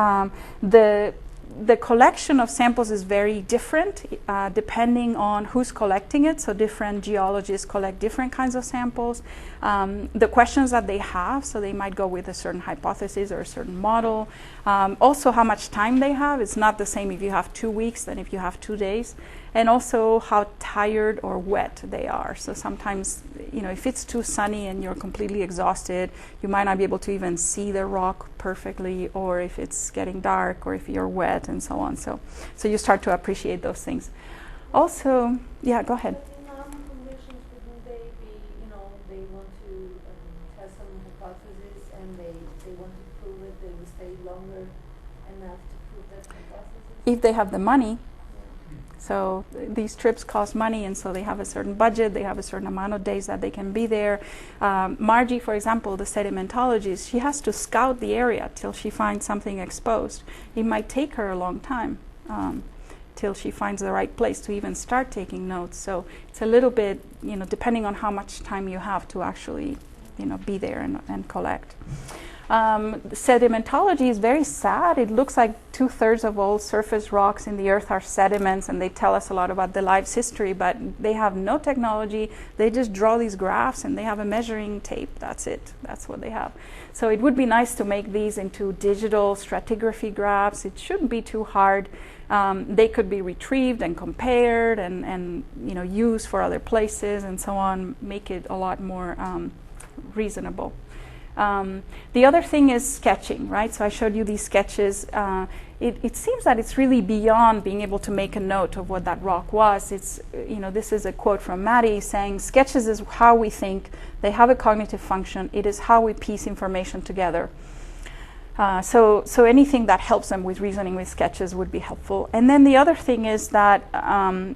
The collection of samples is very different depending on who's collecting it. So different geologists collect different kinds of samples. The questions that they have, so they might go with a certain hypothesis or a certain model. Also how much time they have. It's not the same if you have 2 weeks than if you have 2 days. And also how tired or wet they are. So sometimes, if it's too sunny and you're completely exhausted, you might not be able to even see the rock perfectly, or if it's getting dark, or if you're wet, and so on. So you start to appreciate those things. Also, yeah, go ahead. In normal conditions, wouldn't they be, they want to test some hypothesis, and they want to prove it, they will stay longer enough to prove that hypothesis? If they have the money. So these trips cost money, and so they have a certain budget, they have a certain amount of days that they can be there. Margie, for example, the sedimentologist, she has to scout the area till she finds something exposed. It might take her a long time till she finds the right place to even start taking notes. So it's a little bit, depending on how much time you have to actually, be there and collect. Sedimentology is very sad. It looks like 2/3 of all surface rocks in the earth are sediments, and they tell us a lot about the life's history, but they have no technology. They just draw these graphs, and they have a measuring tape. That's it. That's what they have. So it would be nice to make these into digital stratigraphy graphs. It shouldn't be too hard. They could be retrieved and compared and used for other places and so on, make it a lot more reasonable. The other thing is sketching, right? So I showed you these sketches. It seems that it's really beyond being able to make a note of what that rock was. It's, this is a quote from Maddie saying, sketches is how we think. They have a cognitive function. It is how we piece information together. So anything that helps them with reasoning with sketches would be helpful. And then the other thing is that,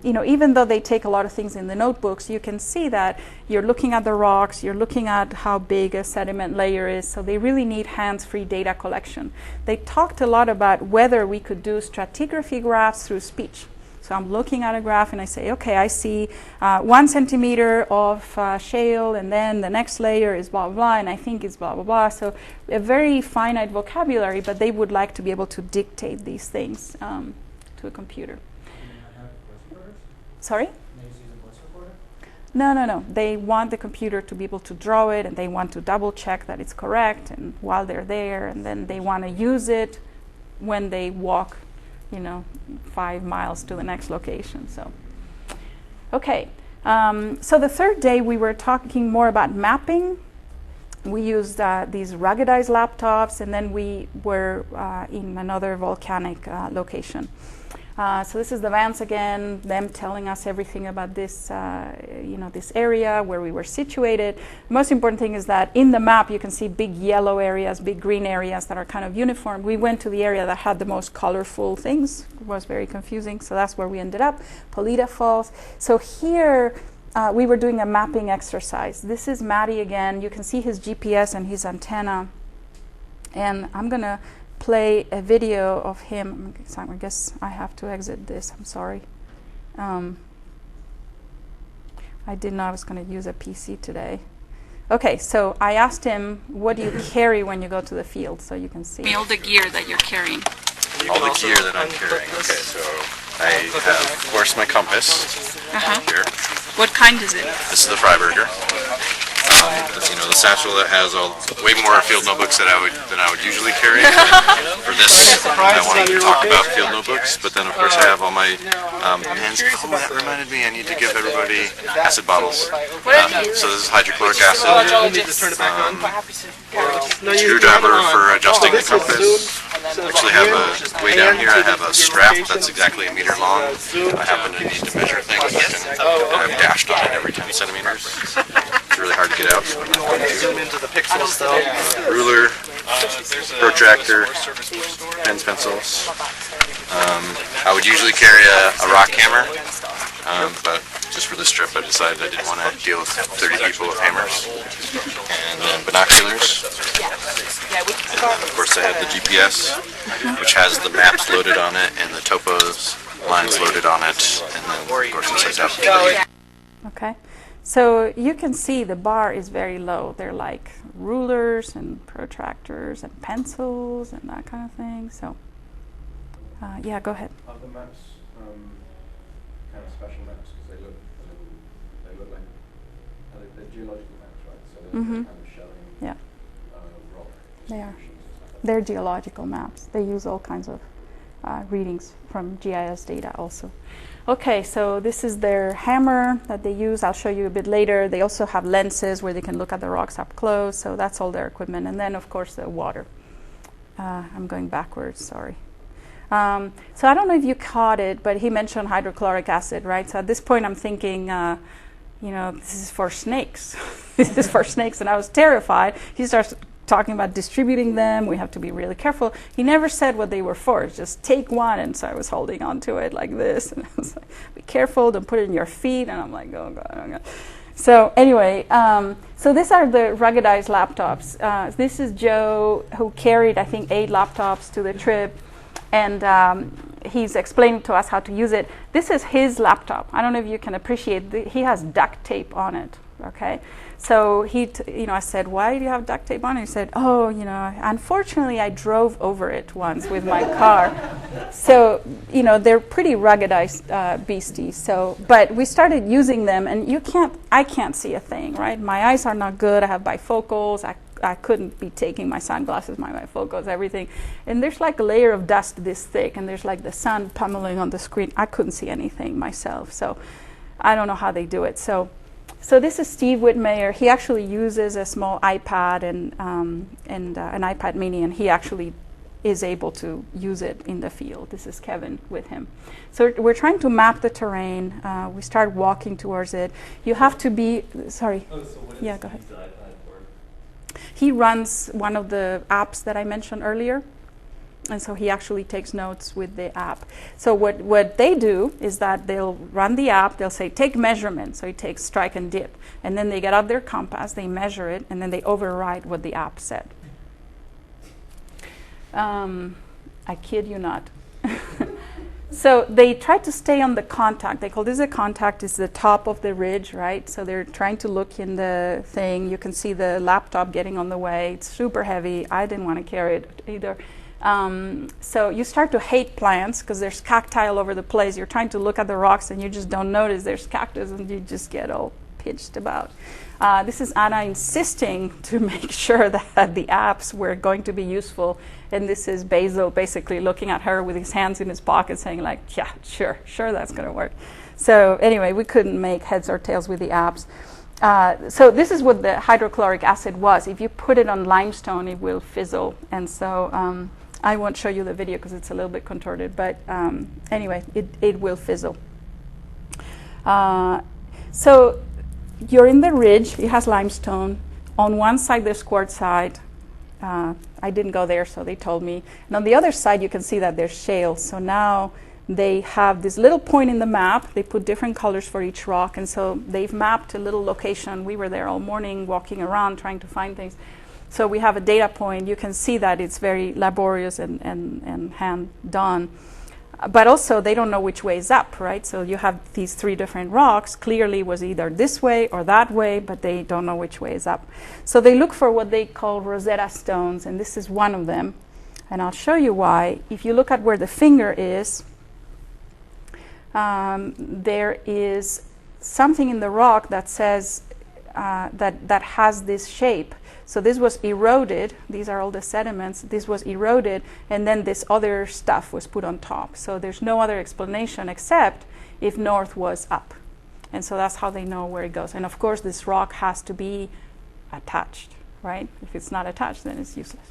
even though they take a lot of things in the notebooks, you can see that you're looking at the rocks, you're looking at how big a sediment layer is, so they really need hands-free data collection. They talked a lot about whether we could do stratigraphy graphs through speech. So I'm looking at a graph and I say, okay, I see 1 centimeter of shale, and then the next layer is blah, blah, blah, and I think it's blah, blah, blah. So a very finite vocabulary, but they would like to be able to dictate these things to a computer. Sorry? No. They want the computer to be able to draw it, and they want to double check that it's correct, and while they're there, and then they want to use it when they walk, 5 miles to the next location. So, okay. So the third day we were talking more about mapping. We used these ruggedized laptops, and then we were in another volcanic location. So this is the vans again, them telling us everything about this, this area where we were situated. The most important thing is that in the map you can see big yellow areas, big green areas that are kind of uniform. We went to the area that had the most colorful things. It was very confusing, so that's where we ended up, Polita Falls. So here we were doing a mapping exercise. This is Matty again. You can see his GPS and his antenna. And I'm going to play a video of him. I guess I have to exit this. I'm sorry. I didn't know I was going to use a PC today. Okay, so I asked him, what do you carry when you go to the field? So you can see. All the gear that you're carrying. All the gear that I'm carrying. Okay, so I have, of course, my compass here. What kind is it? This is the Freiberger. The satchel that has way more field notebooks than I would usually carry. For this, I wanted to talk about field notebooks, but then of course I have all my pens. Oh, that reminded me, I need to give everybody acid bottles. So this is hydrochloric acid. Screwdriver for adjusting the compass. I actually have way down here I have a strap that's exactly 1 meter long. I happen to need to measure things, and I've dashed on it every 10 centimeters. It's really hard to get out. Zoom into the pixels though. Ruler, protractor, pens, pencils. I would usually carry a rock hammer, but just for this trip I decided I didn't want to deal with 30 people with hammers. And then binoculars. And of course I have the GPS, which has the maps loaded on it and the topos lines loaded on it. And then of course it says out. Okay. So you can see the bar is very low. They're like rulers and protractors and pencils and that kind of thing. So, yeah, go ahead. Are the maps kind of special maps because they look like they're geological maps, right? So they're kind of showing rock. They are. They're geological maps. They use all kinds of readings from GIS data also. Okay, so this is their hammer that they use. I'll show you a bit later. They also have lenses where they can look at the rocks up close. So that's all their equipment. And then, of course, the water. I'm going backwards, sorry. So I don't know if you caught it, but he mentioned hydrochloric acid, right? So at this point, I'm thinking, this is for snakes. This is for snakes. And I was terrified. He starts talking about distributing them. We have to be really careful. He never said what they were for. Just take one. And so I was holding on to it like this. And I was like, be careful. Don't put it in your feet. And I'm like, oh, God, oh, God. So anyway, so these are the ruggedized laptops. This is Joe, who carried, I think, 8 laptops to the trip. And he's explaining to us how to use it. This is his laptop. I don't know if you can appreciate. He has duct tape on it. Okay. So I said, why do you have duct tape on it? He said, oh, unfortunately I drove over it once with my car. So, they're pretty ruggedized beasties. So, but we started using them, and I can't see a thing, right? My eyes are not good. I have bifocals. I couldn't be taking my sunglasses, my bifocals, everything. And there's like a layer of dust this thick, and there's like the sun pummeling on the screen. I couldn't see anything myself. So I don't know how they do it. So this is Steve Whitmayer. He actually uses a small iPad and an iPad mini, and he actually is able to use it in the field. This is Kevin with him. So we're trying to map the terrain. We start walking towards it. You have to be, sorry. Oh, so what is yeah, go ahead. Steve's iPad for? He runs one of the apps that I mentioned earlier. And so he actually takes notes with the app. So what they do is that they'll run the app, they'll say, take measurement. So he takes strike and dip. And then they get out their compass, they measure it, and then they override what the app said. I kid you not. So they try to stay on the contact. They call this a contact. It's the top of the ridge, right? So they're trying to look in the thing. You can see the laptop getting on the way. It's super heavy. I didn't want to carry it either. So you start to hate plants because there's cacti all over the place. You're trying to look at the rocks and you just don't notice there's cactus and you just get all pitched about. This is Anna insisting to make sure that the apps were going to be useful. And this is Basil basically looking at her with his hands in his pocket saying like, yeah, sure that's going to work. So anyway, we couldn't make heads or tails with the apps. So this is what the hydrochloric acid was. If you put it on limestone, it will fizzle. And so I won't show you the video because it's a little bit contorted. But anyway, it will fizzle. So you're in the ridge. It has limestone. On one side, there's quartzite. I didn't go there, so they told me. And on the other side, you can see that there's shale. So now they have this little point in the map. They put different colors for each rock. And so they've mapped a little location. We were there all morning walking around trying to find things. So we have a data point. You can see that it's very laborious and hand done. But also, they don't know which way is up, right? So you have these three different rocks. Clearly, it was either this way or that way, but they don't know which way is up. So they look for what they call Rosetta Stones, and this is one of them. And I'll show you why. If you look at where the finger is, there is something in the rock that says that has this shape. So this was eroded. These are all the sediments. This was eroded, and then this other stuff was put on top. So there's no other explanation except if north was up. And so that's how they know where it goes. And of course, this rock has to be attached, right? If it's not attached, then it's useless.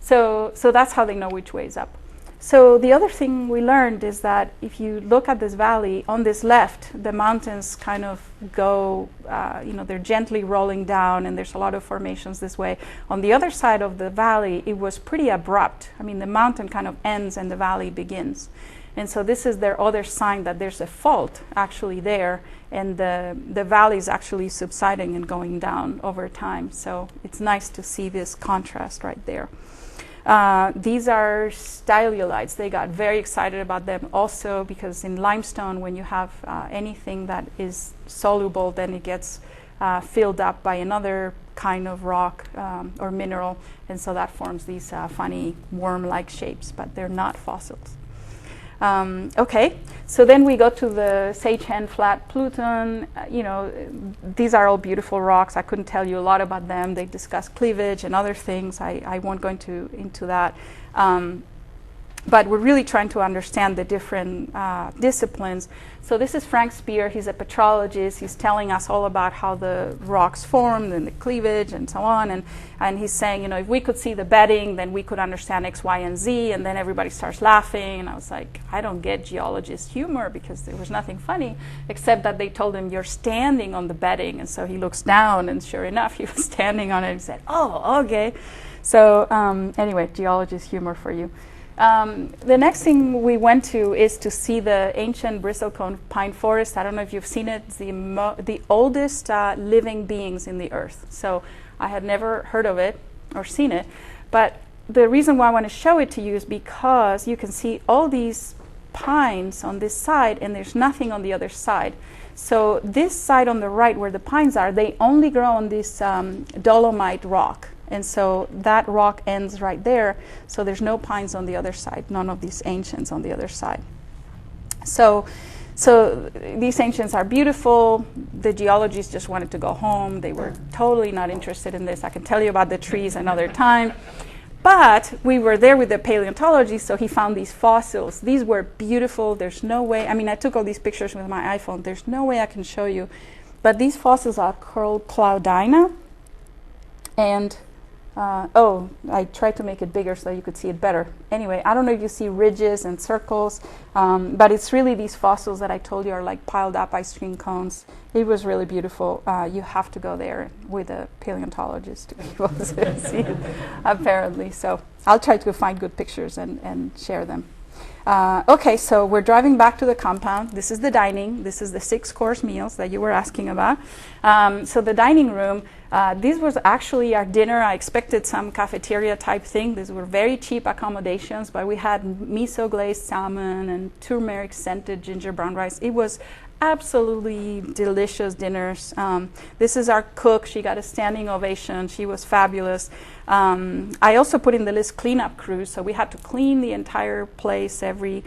So that's how they know which way is up. So the other thing we learned is that if you look at this valley, on this left, the mountains kind of go, they're gently rolling down, and there's a lot of formations this way. On the other side of the valley, it was pretty abrupt. I mean, the mountain kind of ends and the valley begins. And so this is their other sign that there's a fault actually there, and the valley is actually subsiding and going down over time. So it's nice to see this contrast right there. These are stylulites. They got very excited about them also because in limestone, when you have anything that is soluble, then it gets filled up by another kind of rock or mineral. And so that forms these funny worm-like shapes, but they're not fossils. Okay, so then we go to the Sage Hen Flat Pluton. These are all beautiful rocks. I couldn't tell you a lot about them. They discuss cleavage and other things. I won't go into that. But we're really trying to understand the different disciplines. So this is Frank Spear. He's a petrologist. He's telling us all about how the rocks formed and the cleavage and so on. And he's saying, if we could see the bedding, then we could understand X, Y, and Z. And then everybody starts laughing. And I was like, I don't get geologist humor because there was nothing funny, except that they told him, you're standing on the bedding. And so he looks down, and sure enough, he was standing on it and said, oh, okay. So anyway, geologist humor for you. The next thing we went to is to see the ancient bristlecone pine forest. I don't know if you've seen it. It's the oldest living beings in the earth. So I had never heard of it or seen it. But the reason why I want to show it to you is because you can see all these pines on this side, and there's nothing on the other side. So this side on the right where the pines are, they only grow on this dolomite rock. And so that rock ends right there. So there's no pines on the other side, none of these ancients on the other side. So these ancients are beautiful. The geologists just wanted to go home. They were totally not interested in this. I can tell you about the trees another time. But we were there with the paleontologist, so he found these fossils. These were beautiful. There's no way. I mean, I took all these pictures with my iPhone. There's no way I can show you. But these fossils are called Claudina. And I tried to make it bigger so you could see it better. Anyway, I don't know if you see ridges and circles, but it's really these fossils that I told you are like piled up ice cream cones. It was really beautiful. You have to go there with a paleontologist to be able to see it, apparently. So I'll try to find good pictures and share them. Okay, so we're driving back to the compound. This is the dining. This is the 6-course meals that you were asking about. So the dining room, This was actually our dinner. I expected some cafeteria type thing. These were very cheap accommodations, but we had miso glazed salmon and turmeric scented ginger brown rice. It was absolutely delicious dinners. This is our cook. She got a standing ovation. She was fabulous. I also put in the list cleanup crews, so we had to clean the entire place every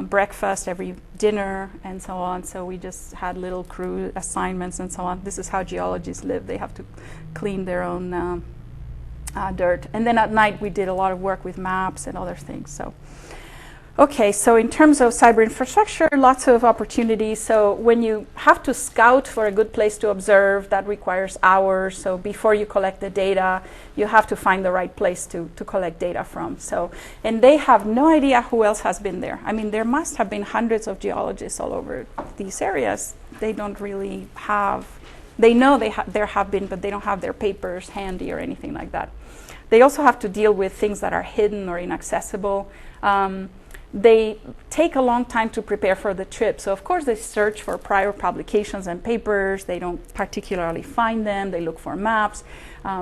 breakfast, every dinner, and so on. So we just had little crew assignments and so on. This is how geologists live. They have to clean their own dirt. And then at night we did a lot of work with maps and other things. So, okay, so in terms of cyber infrastructure, lots of opportunities. So when you have to scout for a good place to observe, that requires hours. So before you collect the data, you have to find the right place to collect data from. So, and they have no idea who else has been there. I mean, there must have been hundreds of geologists all over these areas. They don't really have, they know there have been, but they don't have their papers handy or anything like that. They also have to deal with things that are hidden or inaccessible. They take a long time to prepare for the trip. So of course they search for prior publications and papers. They don't particularly find them. They look for maps.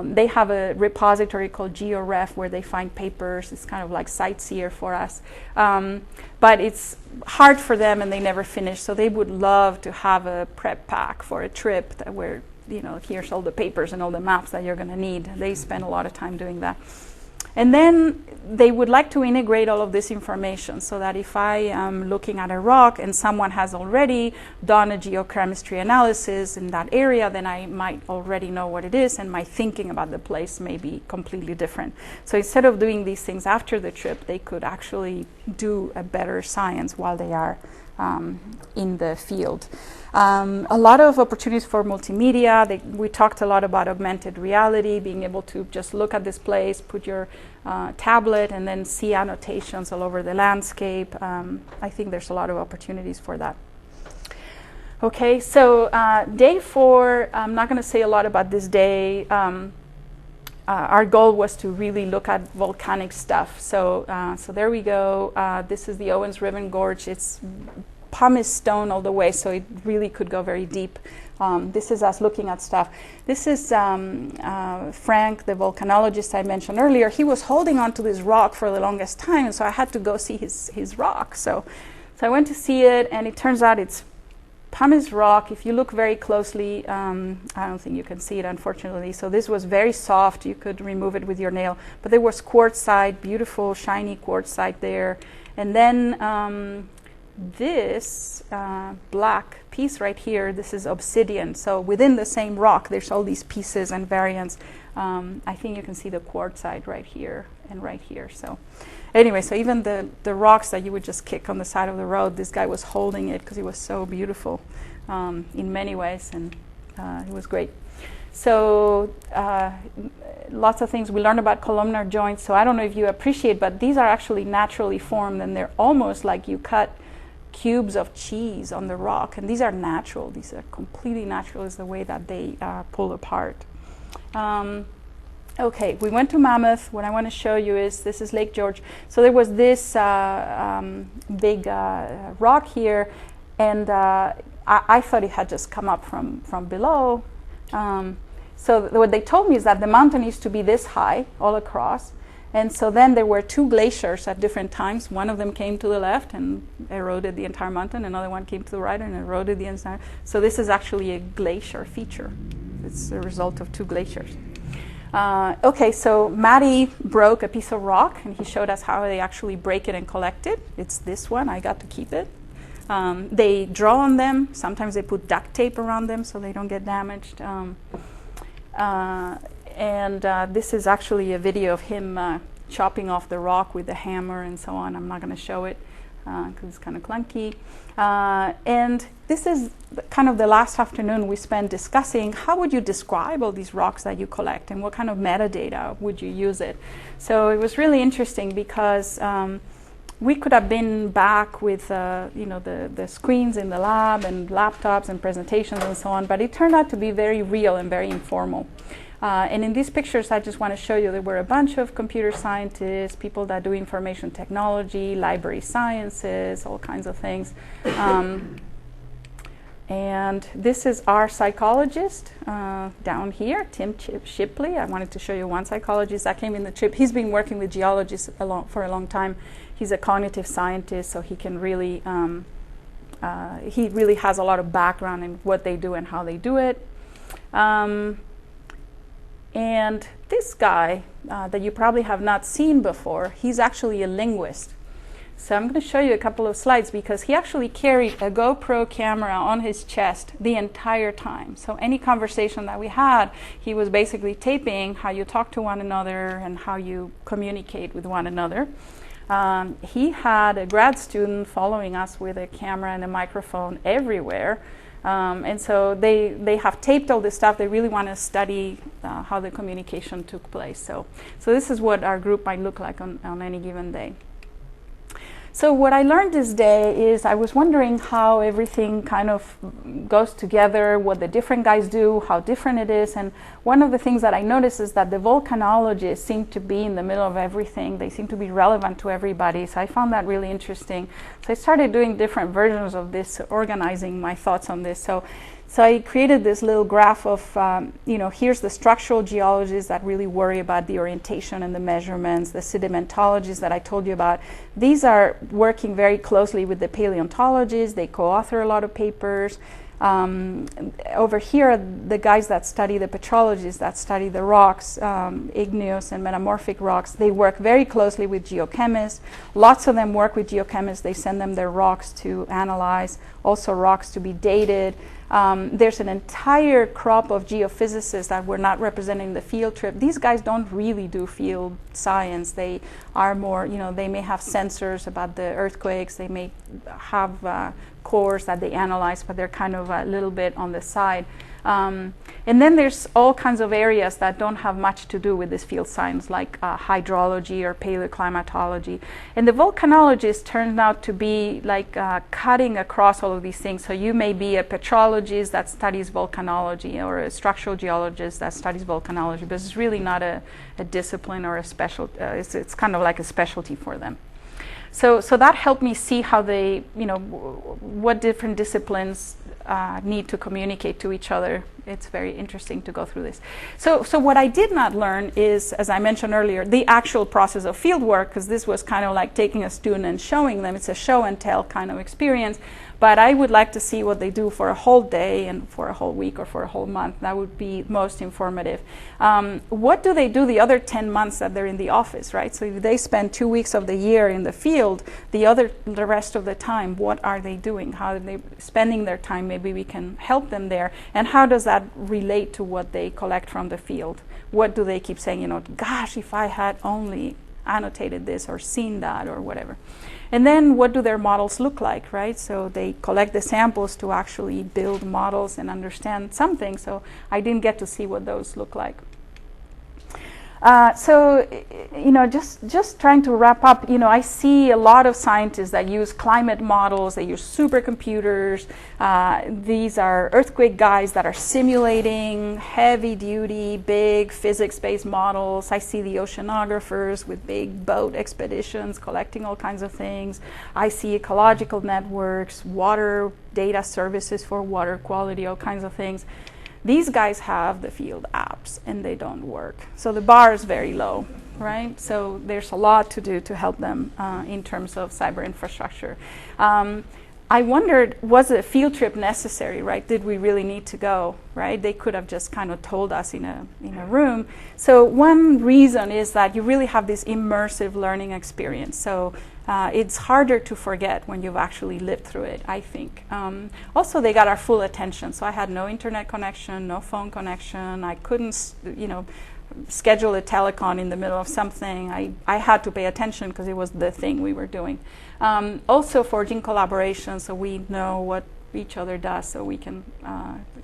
They have a repository called GeoRef where they find papers. It's kind of like Sightseer for us. But it's hard for them and they never finish. So they would love to have a prep pack for a trip that where, you know, here's all the papers and all the maps that you're going to need. They spend a lot of time doing that. And then they would like to integrate all of this information so that if I am looking at a rock and someone has already done a geochemistry analysis in that area, then I might already know what it is and my thinking about the place may be completely different. So instead of doing these things after the trip, they could actually do a better science while they are in the field. A lot of opportunities for multimedia. We talked a lot about augmented reality, being able to just look at this place, put your tablet, and then see annotations all over the landscape. I think there's a lot of opportunities for that. Okay, so day 4, I'm not going to say a lot about this day. Our goal was to really look at volcanic stuff. So there we go. This is the Owens Ribbon Gorge. It's pumice stone all the way, so it really could go very deep. This is us looking at stuff. This is Frank, the volcanologist I mentioned earlier. He was holding on to this rock for the longest time, and so I had to go see his rock. So I went to see it, and it turns out it's pumice rock. If you look very closely, I don't think you can see it, unfortunately. So this was very soft. You could remove it with your nail. But there was quartzite, beautiful, shiny quartzite there. And then this black piece right here, this is obsidian. So within the same rock, there's all these pieces and variants. I think you can see the quartzite right here and right here. So anyway, so even the rocks that you would just kick on the side of the road, this guy was holding it because it was so beautiful in many ways, and it was great. So lots of things we learned about columnar joints. So I don't know if you appreciate, but these are actually naturally formed, and they're almost like you cut cubes of cheese on the rock, and these are natural. These are completely natural, is the way that they pull apart. Okay, we went to Mammoth. What I want to show you is, this is Lake George. So there was this big rock here, and I thought it had just come up from below. So what they told me is that the mountain used to be this high all across, and so then there were 2 glaciers at different times. One of them came to the left and eroded the entire mountain. Another one came to the right and eroded the entire. So this is actually a glacier feature. It's a result of 2 glaciers. Okay, so Matty broke a piece of rock, and he showed us how they actually break it and collect it. It's this one. I got to keep it. They draw on them. Sometimes they put duct tape around them so they don't get damaged. This is actually a video of him chopping off the rock with the hammer and so on. I'm not going to show it because it's kind of clunky. And this is kind of the last afternoon we spent discussing how would you describe all these rocks that you collect and what kind of metadata would you use it. So it was really interesting because we could have been back with the screens in the lab and laptops and presentations and so on, but it turned out to be very real and very informal. And in these pictures, I just want to show you there were a bunch of computer scientists, people that do information technology, library sciences, all kinds of things. And this is our psychologist down here, Tim Shipley. I wanted to show you one psychologist that came in the trip. He's been working with geologists for a long time. He's a cognitive scientist, so he can really, he really has a lot of background in what they do and how they do it. And this guy that you probably have not seen before, he's actually a linguist. So I'm going to show you a couple of slides because he actually carried a GoPro camera on his chest the entire time. So any conversation that we had, he was basically taping how you talk to one another and how you communicate with one another. He had a grad student following us with a camera and a microphone everywhere. And so they have taped all this stuff. They really want to study how the communication took place. So this is what our group might look like on any given day. So what I learned this day is I was wondering how everything kind of goes together, what the different guys do, how different it is. And one of the things that I noticed is that the volcanologists seem to be in the middle of everything. They seem to be relevant to everybody. So I found that really interesting. So I started doing different versions of this, organizing my thoughts on this. So I created this little graph of, here's the structural geologists that really worry about the orientation and the measurements, the sedimentologists that I told you about. These are working very closely with the paleontologists. They co-author a lot of papers. Over here, the guys that study, the petrologists that study the rocks, igneous and metamorphic rocks, they work very closely with geochemists. Lots of them work with geochemists. They send them their rocks to analyze, also rocks to be dated. There's an entire crop of geophysicists that were not representing the field trip. These guys don't really do field science. They are more, they may have sensors about the earthquakes. They may have cores that they analyze, but they're kind of a little bit on the side. And then there's all kinds of areas that don't have much to do with this field science, like hydrology or paleoclimatology. And the volcanologist turned out to be like cutting across all of these things. So you may be a petrologist that studies volcanology or a structural geologist that studies volcanology, but it's really not a discipline or a special, it's kind of like a specialty for them. So that helped me see how they, what different disciplines need to communicate to each other. It's very interesting to go through this. So what I did not learn is, as I mentioned earlier, the actual process of field work, because this was kind of like taking a student and showing them. It's a show and tell kind of experience. But I would like to see what they do for a whole day and for a whole week or for a whole month. That would be most informative. What do they do the other 10 months that they're in the office, right? So if they spend 2 weeks of the year in the field, the rest of the time, what are they doing? How are they spending their time? Maybe we can help them there. And how does that relate to what they collect from the field? What do they keep saying, gosh, if I had only annotated this or seen that or whatever. And then what do their models look like, right? So they collect the samples to actually build models and understand something. So I didn't get to see what those look like. Just trying to wrap up, I see a lot of scientists that use climate models, they use supercomputers. These are earthquake guys that are simulating heavy-duty, big physics-based models. I see the oceanographers with big boat expeditions collecting all kinds of things. I see ecological networks, water data services for water quality, all kinds of things. These guys have the field apps and they don't work. So the bar is very low, right? So there's a lot to do to help them in terms of cyber infrastructure. I wondered, was a field trip necessary, right? Did we really need to go, right? They could have just kind of told us in a room. So one reason is that you really have this immersive learning experience. So it's harder to forget when you've actually lived through it, I think. Also, they got our full attention. So I had no internet connection, no phone connection. I couldn't, schedule a telecon in the middle of something. I had to pay attention because it was the thing we were doing. Also forging collaboration, so we know what each other does, so we can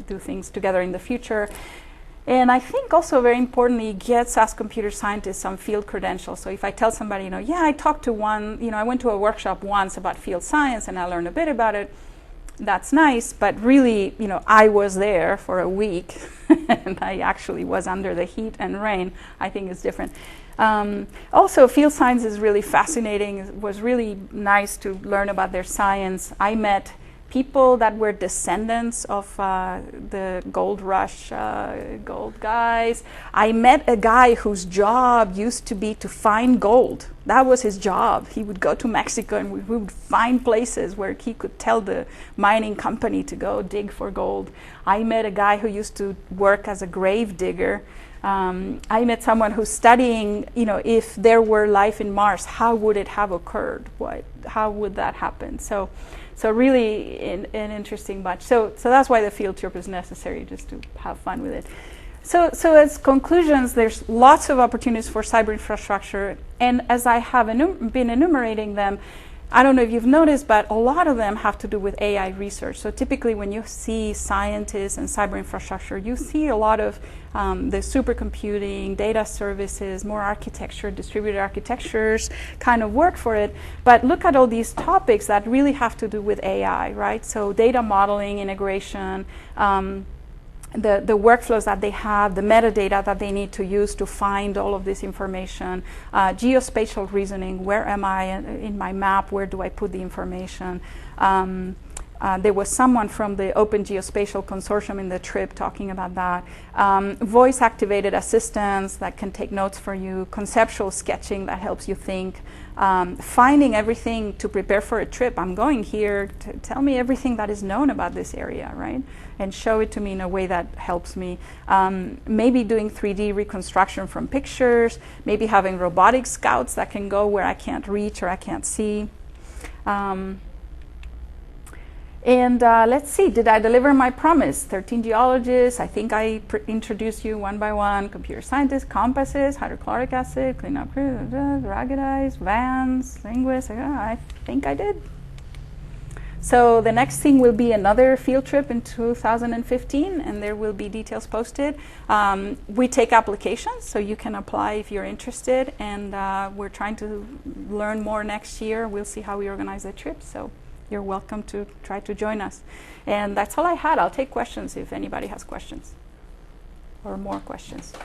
do things together in the future. And I think also very importantly, gets us computer scientists some field credentials. So if I tell somebody, yeah, I talked to one, I went to a workshop once about field science and I learned a bit about it, that's nice, but really, I was there for a week and I actually was under the heat and rain. I think it's different. Also, field science is really fascinating. It was really nice to learn about their science. I met people that were descendants of the gold rush, gold guys. I met a guy whose job used to be to find gold. That was his job. He would go to Mexico and we would find places where he could tell the mining company to go dig for gold. I met a guy who used to work as a grave digger. I met someone who's studying, if there were life in Mars, how would it have occurred? How would that happen? So really an interesting bunch. So that's why the field trip is necessary, just to have fun with it. So as conclusions, there's lots of opportunities for cyber infrastructure, and as I have been enumerating them, I don't know if you've noticed, but a lot of them have to do with AI research. So typically when you see scientists and cyber infrastructure, you see a lot of the supercomputing, data services, more architecture, distributed architectures kind of work for it. But look at all these topics that really have to do with AI, right? So data modeling, integration, the workflows that they have, the metadata that they need to use to find all of this information, geospatial reasoning, where am I in my map, where do I put the information? There was someone from the Open Geospatial Consortium in the trip talking about that. Voice-activated assistants that can take notes for you, conceptual sketching that helps you think, finding everything to prepare for a trip. I'm going here, tell me everything that is known about this area, right? And show it to me in a way that helps me. Maybe doing 3D reconstruction from pictures, maybe having robotic scouts that can go where I can't reach or I can't see. Let's see, did I deliver my promise? 13 geologists, I think I introduced you one by one. Computer scientists, compasses, hydrochloric acid, cleanup, ruggedized, vans, linguists, I think I did. So the next thing will be another field trip in 2015, and there will be details posted. We take applications, so you can apply if you're interested, and we're trying to learn more next year. We'll see how we organize the trip, so you're welcome to try to join us. And that's all I had. I'll take questions if anybody has questions or more questions. Those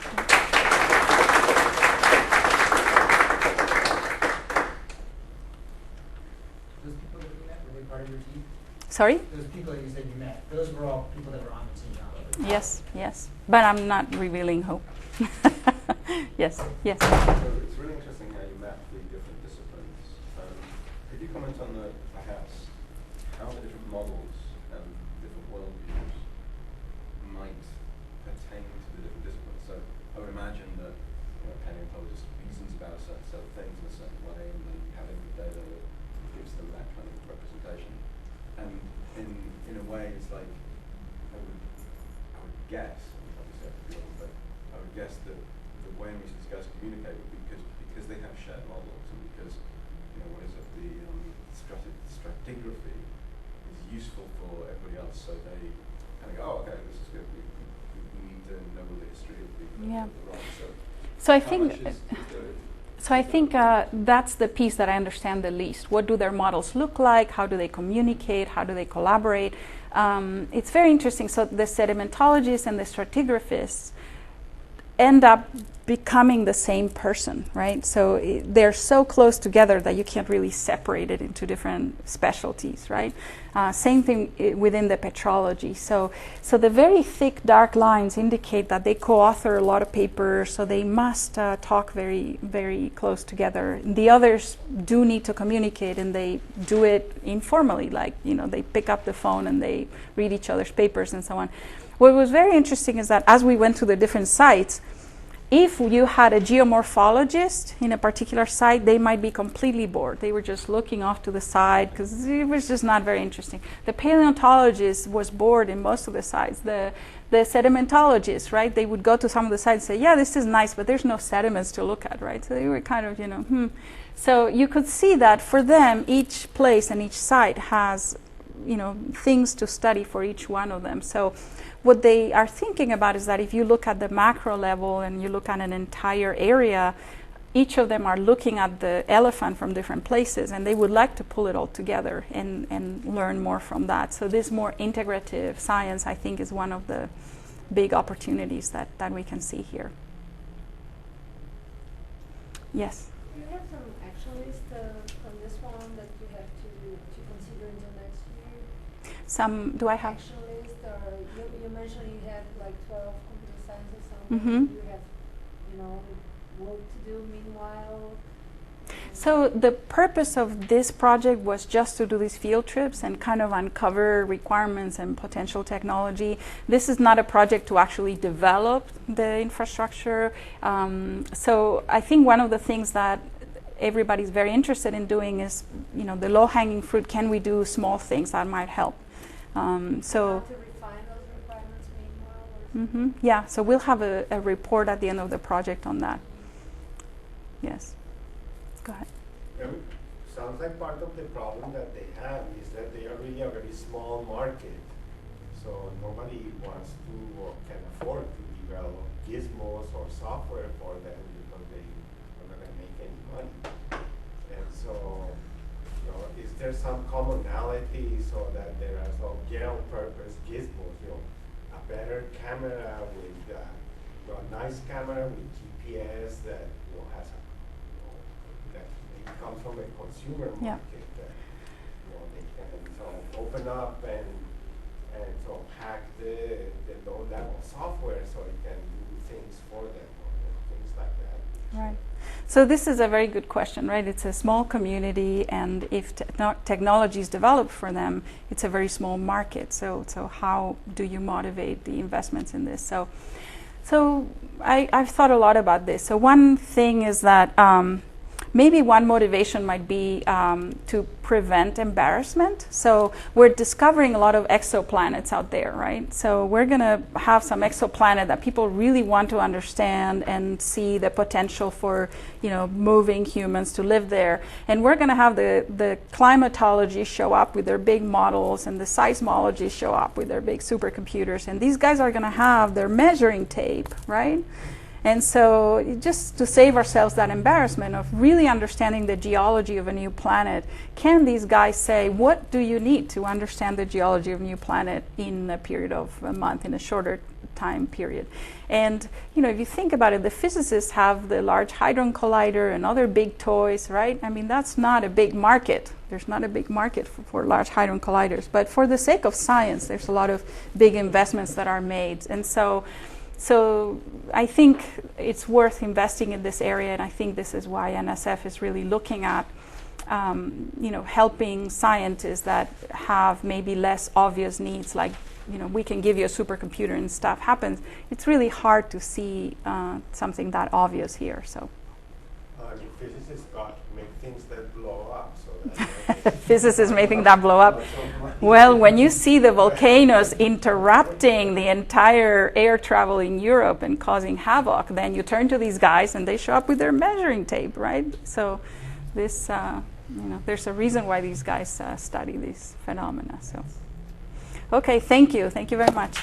people that you met, were they part of your team? Sorry? Those people that you said you met, those were all people that were on the team. Yes, yes. But I'm not revealing who. Yes, yes. So it's really interesting how you map the different disciplines. Could you comment on perhaps how the different models and different worldviews might pertain to the different disciplines? So I would imagine that a paleontologist reasons about a certain set of things in a certain way, and then having the data that gives them that kind of representation. And in a way, it's like I would guess, obviously I could be wrong, but I would guess that the way in which these guys communicate would be because they have shared models, and because what is it, the stratigraphy is useful for everybody else, so they kind of go, oh, okay, this is good. We need to know the history of the rock. So I think that's the piece that I understand the least. What do their models look like? How do they communicate? How do they collaborate? It's very interesting. So the sedimentologists and the stratigraphists end up becoming the same person, right? So they're so close together that you can't really separate it into different specialties, right? Same thing within the petrology. So the very thick dark lines indicate that they co-author a lot of papers, so they must talk very, very close together. The others do need to communicate, and they do it informally, like, they pick up the phone and they read each other's papers and so on. What was very interesting is that as we went to the different sites, if you had a geomorphologist in a particular site, they might be completely bored. They were just looking off to the side because it was just not very interesting. The paleontologist was bored in most of the sites. The sedimentologists, right, they would go to some of the sites and say, yeah, this is nice, but there's no sediments to look at, right? So they were kind of, So you could see that for them, each place and each site has, things to study for each one of them. So what they are thinking about is that if you look at the macro level and you look at an entire area, each of them are looking at the elephant from different places, and they would like to pull it all together and learn more from that. So this more integrative science, I think, is one of the big opportunities that we can see here. Yes? Do you have some action list from this one that you have to consider in the next year? Do I have? Specialist, or you mentioned you had like 12 computer science or something. Mm-hmm. You have, work to do meanwhile. So the purpose of this project was just to do these field trips and kind of uncover requirements and potential technology. This is not a project to actually develop the infrastructure. So I think one of the things that everybody's very interested in doing is, the low-hanging fruit. Can we do small things that might help? To refine those requirements meanwhile. Yeah. So we'll have a report at the end of the project on that. Yes. Go ahead. Sounds like part of the problem that they have is that they are really a very small market. So nobody wants to or can afford to develop gizmos or software for them because they are not going to make any money. And so, is there some commonality so that there are some general purpose gizmos, a better camera with a nice camera with GPS that has a comes from a consumer market that they can open up and hack the low-level software so it can do things for them or things like that. Right. So this is a very good question, right? It's a small community, and if technology is developed for them, it's a very small market. So how do you motivate the investments in this? So I've thought a lot about this. So one thing is that maybe one motivation might be to prevent embarrassment. So we're discovering a lot of exoplanets out there, right? So we're going to have some exoplanet that people really want to understand and see the potential for, moving humans to live there. And we're going to have the climatology show up with their big models, and the seismology show up with their big supercomputers. And these guys are going to have their measuring tape, right? And so just to save ourselves that embarrassment of really understanding the geology of a new planet, can these guys say, what do you need to understand the geology of a new planet in a period of a month, in a shorter time period? And, if you think about it, the physicists have the Large Hadron Collider and other big toys, right? I mean, that's not a big market. There's not a big market for Large Hadron Colliders. But for the sake of science, there's a lot of big investments that are made. And so I think it's worth investing in this area, and I think this is why NSF is really looking at, helping scientists that have maybe less obvious needs, like, we can give you a supercomputer and stuff happens. It's really hard to see something that obvious here. So. Physicists make things that blow up. Physicists may think that blow up. Well, when you see the volcanoes interrupting the entire air travel in Europe and causing havoc, then you turn to these guys and they show up with their measuring tape, right? So this, there's a reason why these guys study these phenomena. So, okay, thank you. Thank you very much.